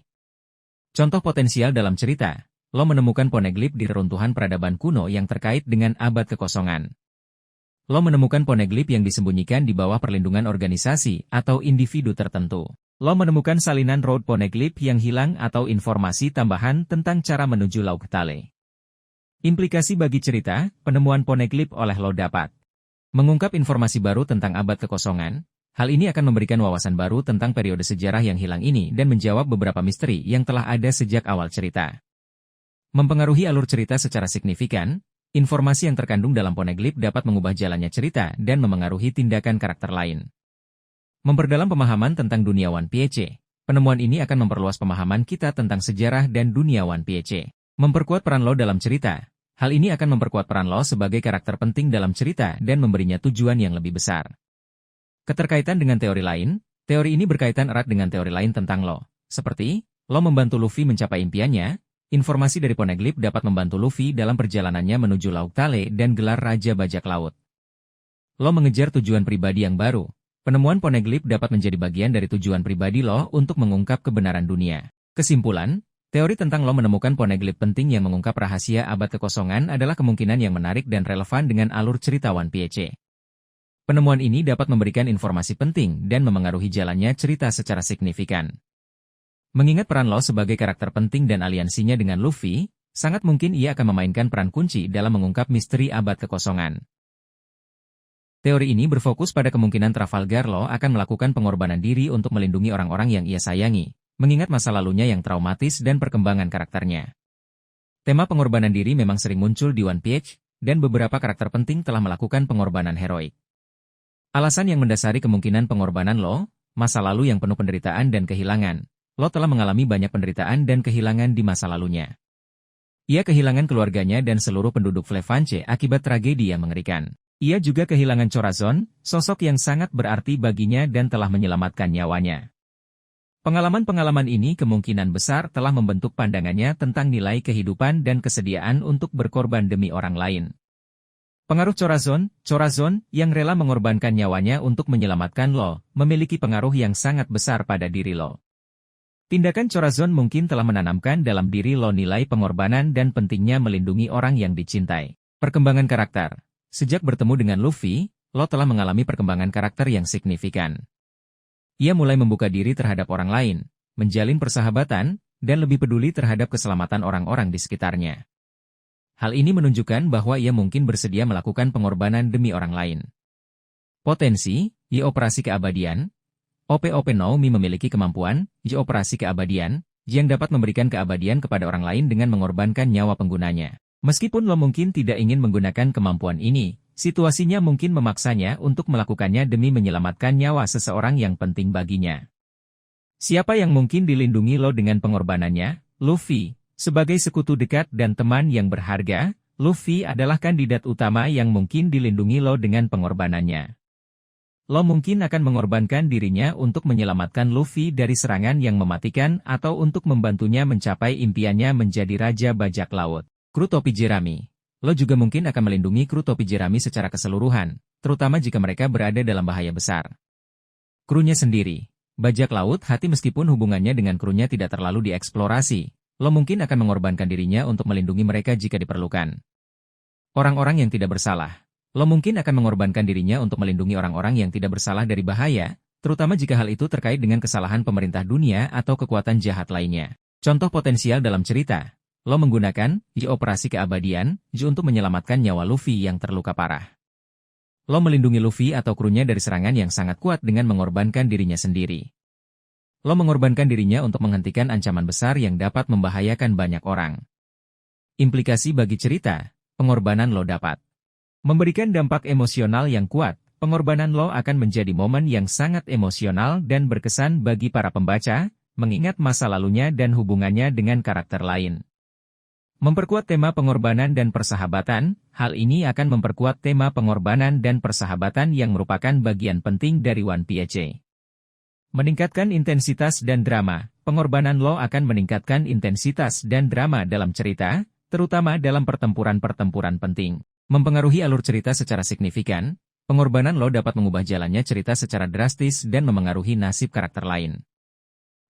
Speaker 1: Contoh potensial dalam cerita, Lo menemukan poneglyph di reruntuhan peradaban kuno yang terkait dengan abad kekosongan. Lo menemukan poneglyph yang disembunyikan di bawah perlindungan organisasi atau individu tertentu. Lo menemukan salinan Road Poneglyph yang hilang atau informasi tambahan tentang cara menuju Laut Tale. Implikasi bagi cerita, penemuan poneglyph oleh Lo dapat mengungkap informasi baru tentang abad kekosongan. Hal ini akan memberikan wawasan baru tentang periode sejarah yang hilang ini dan menjawab beberapa misteri yang telah ada sejak awal cerita. Mempengaruhi alur cerita secara signifikan, informasi yang terkandung dalam poneglyph dapat mengubah jalannya cerita dan memengaruhi tindakan karakter lain. Memperdalam pemahaman tentang dunia One Piece. Penemuan ini akan memperluas pemahaman kita tentang sejarah dan dunia One Piece. Memperkuat peran Law dalam cerita. Hal ini akan memperkuat peran Law sebagai karakter penting dalam cerita dan memberinya tujuan yang lebih besar. Keterkaitan dengan teori lain. Teori ini berkaitan erat dengan teori lain tentang Law. Seperti, Law membantu Luffy mencapai impiannya. Informasi dari Poneglyph dapat membantu Luffy dalam perjalanannya menuju Laut Tale dan gelar Raja Bajak Laut. Law mengejar tujuan pribadi yang baru. Penemuan Poneglyph dapat menjadi bagian dari tujuan pribadi Law untuk mengungkap kebenaran dunia. Kesimpulan, teori tentang Law menemukan Poneglyph penting yang mengungkap rahasia abad kekosongan adalah kemungkinan yang menarik dan relevan dengan alur cerita One Piece. Penemuan ini dapat memberikan informasi penting dan memengaruhi jalannya cerita secara signifikan. Mengingat peran Law sebagai karakter penting dan aliansinya dengan Luffy, sangat mungkin ia akan memainkan peran kunci dalam mengungkap misteri abad kekosongan. Teori ini berfokus pada kemungkinan Trafalgar Law akan melakukan pengorbanan diri untuk melindungi orang-orang yang ia sayangi, mengingat masa lalunya yang traumatis dan perkembangan karakternya. Tema pengorbanan diri memang sering muncul di One Piece, dan beberapa karakter penting telah melakukan pengorbanan heroik. Alasan yang mendasari kemungkinan pengorbanan Law, masa lalu yang penuh penderitaan dan kehilangan. Law telah mengalami banyak penderitaan dan kehilangan di masa lalunya. Ia kehilangan keluarganya dan seluruh penduduk Flevanche akibat tragedi yang mengerikan. Ia juga kehilangan Chorazon, sosok yang sangat berarti baginya dan telah menyelamatkan nyawanya. Pengalaman-pengalaman ini kemungkinan besar telah membentuk pandangannya tentang nilai kehidupan dan kesediaan untuk berkorban demi orang lain. Pengaruh Chorazon yang rela mengorbankan nyawanya untuk menyelamatkan Law, memiliki pengaruh yang sangat besar pada diri Law. Tindakan Chorazon mungkin telah menanamkan dalam diri Law nilai pengorbanan dan pentingnya melindungi orang yang dicintai. Perkembangan karakter. Sejak bertemu dengan Luffy, Law telah mengalami perkembangan karakter yang signifikan. Ia mulai membuka diri terhadap orang lain, menjalin persahabatan, dan lebih peduli terhadap keselamatan orang-orang di sekitarnya. Hal ini menunjukkan bahwa ia mungkin bersedia melakukan pengorbanan demi orang lain. Potensi, Yi Operasi Keabadian. OP-OP No Mi memiliki kemampuan, Yi Operasi Keabadian, yang dapat memberikan keabadian kepada orang lain dengan mengorbankan nyawa penggunanya. Meskipun Law mungkin tidak ingin menggunakan kemampuan ini, situasinya mungkin memaksanya untuk melakukannya demi menyelamatkan nyawa seseorang yang penting baginya. Siapa yang mungkin dilindungi Law dengan pengorbanannya? Luffy. Sebagai sekutu dekat dan teman yang berharga, Luffy adalah kandidat utama yang mungkin dilindungi Law dengan pengorbanannya. Law mungkin akan mengorbankan dirinya untuk menyelamatkan Luffy dari serangan yang mematikan atau untuk membantunya mencapai impiannya menjadi Raja Bajak Laut. Kru Topi Jerami. Law juga mungkin akan melindungi kru Topi Jerami secara keseluruhan, terutama jika mereka berada dalam bahaya besar. Krunya sendiri. Bajak Laut Hati meskipun hubungannya dengan krunya tidak terlalu dieksplorasi, Law mungkin akan mengorbankan dirinya untuk melindungi mereka jika diperlukan. Orang-orang yang tidak bersalah. Law mungkin akan mengorbankan dirinya untuk melindungi orang-orang yang tidak bersalah dari bahaya, terutama jika hal itu terkait dengan kesalahan pemerintah dunia atau kekuatan jahat lainnya. Contoh potensial dalam cerita. Law menggunakan Yi Operasi Keabadian, Yi untuk menyelamatkan nyawa Luffy yang terluka parah. Law melindungi Luffy atau krunya dari serangan yang sangat kuat dengan mengorbankan dirinya sendiri. Law mengorbankan dirinya untuk menghentikan ancaman besar yang dapat membahayakan banyak orang. Implikasi bagi cerita, pengorbanan Law dapat memberikan dampak emosional yang kuat. Pengorbanan Law akan menjadi momen yang sangat emosional dan berkesan bagi para pembaca, mengingat masa lalunya dan hubungannya dengan karakter lain. Memperkuat tema pengorbanan dan persahabatan, hal ini akan memperkuat tema pengorbanan dan persahabatan yang merupakan bagian penting dari One Piece. Meningkatkan intensitas dan drama, pengorbanan Law akan meningkatkan intensitas dan drama dalam cerita, terutama dalam pertempuran-pertempuran penting. Mempengaruhi alur cerita secara signifikan, pengorbanan Law dapat mengubah jalannya cerita secara drastis dan memengaruhi nasib karakter lain.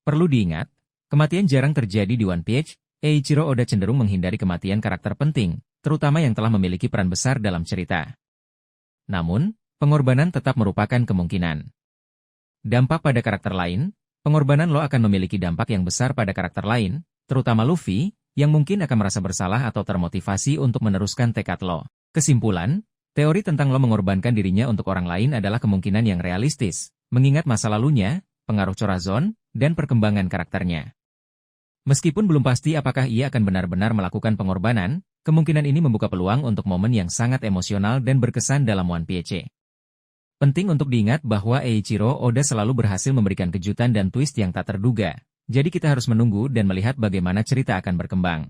Speaker 1: Perlu diingat, kematian jarang terjadi di One Piece. Eiichiro Oda cenderung menghindari kematian karakter penting, terutama yang telah memiliki peran besar dalam cerita. Namun, pengorbanan tetap merupakan kemungkinan. Dampak pada karakter lain, pengorbanan Law akan memiliki dampak yang besar pada karakter lain, terutama Luffy, yang mungkin akan merasa bersalah atau termotivasi untuk meneruskan tekad Law. Kesimpulan, teori tentang Law mengorbankan dirinya untuk orang lain adalah kemungkinan yang realistis, mengingat masa lalunya, pengaruh Chorazon, dan perkembangan karakternya. Meskipun belum pasti apakah ia akan benar-benar melakukan pengorbanan, kemungkinan ini membuka peluang untuk momen yang sangat emosional dan berkesan dalam One Piece. Penting untuk diingat bahwa Eiichiro Oda selalu berhasil memberikan kejutan dan twist yang tak terduga, jadi kita harus menunggu dan melihat bagaimana cerita akan berkembang.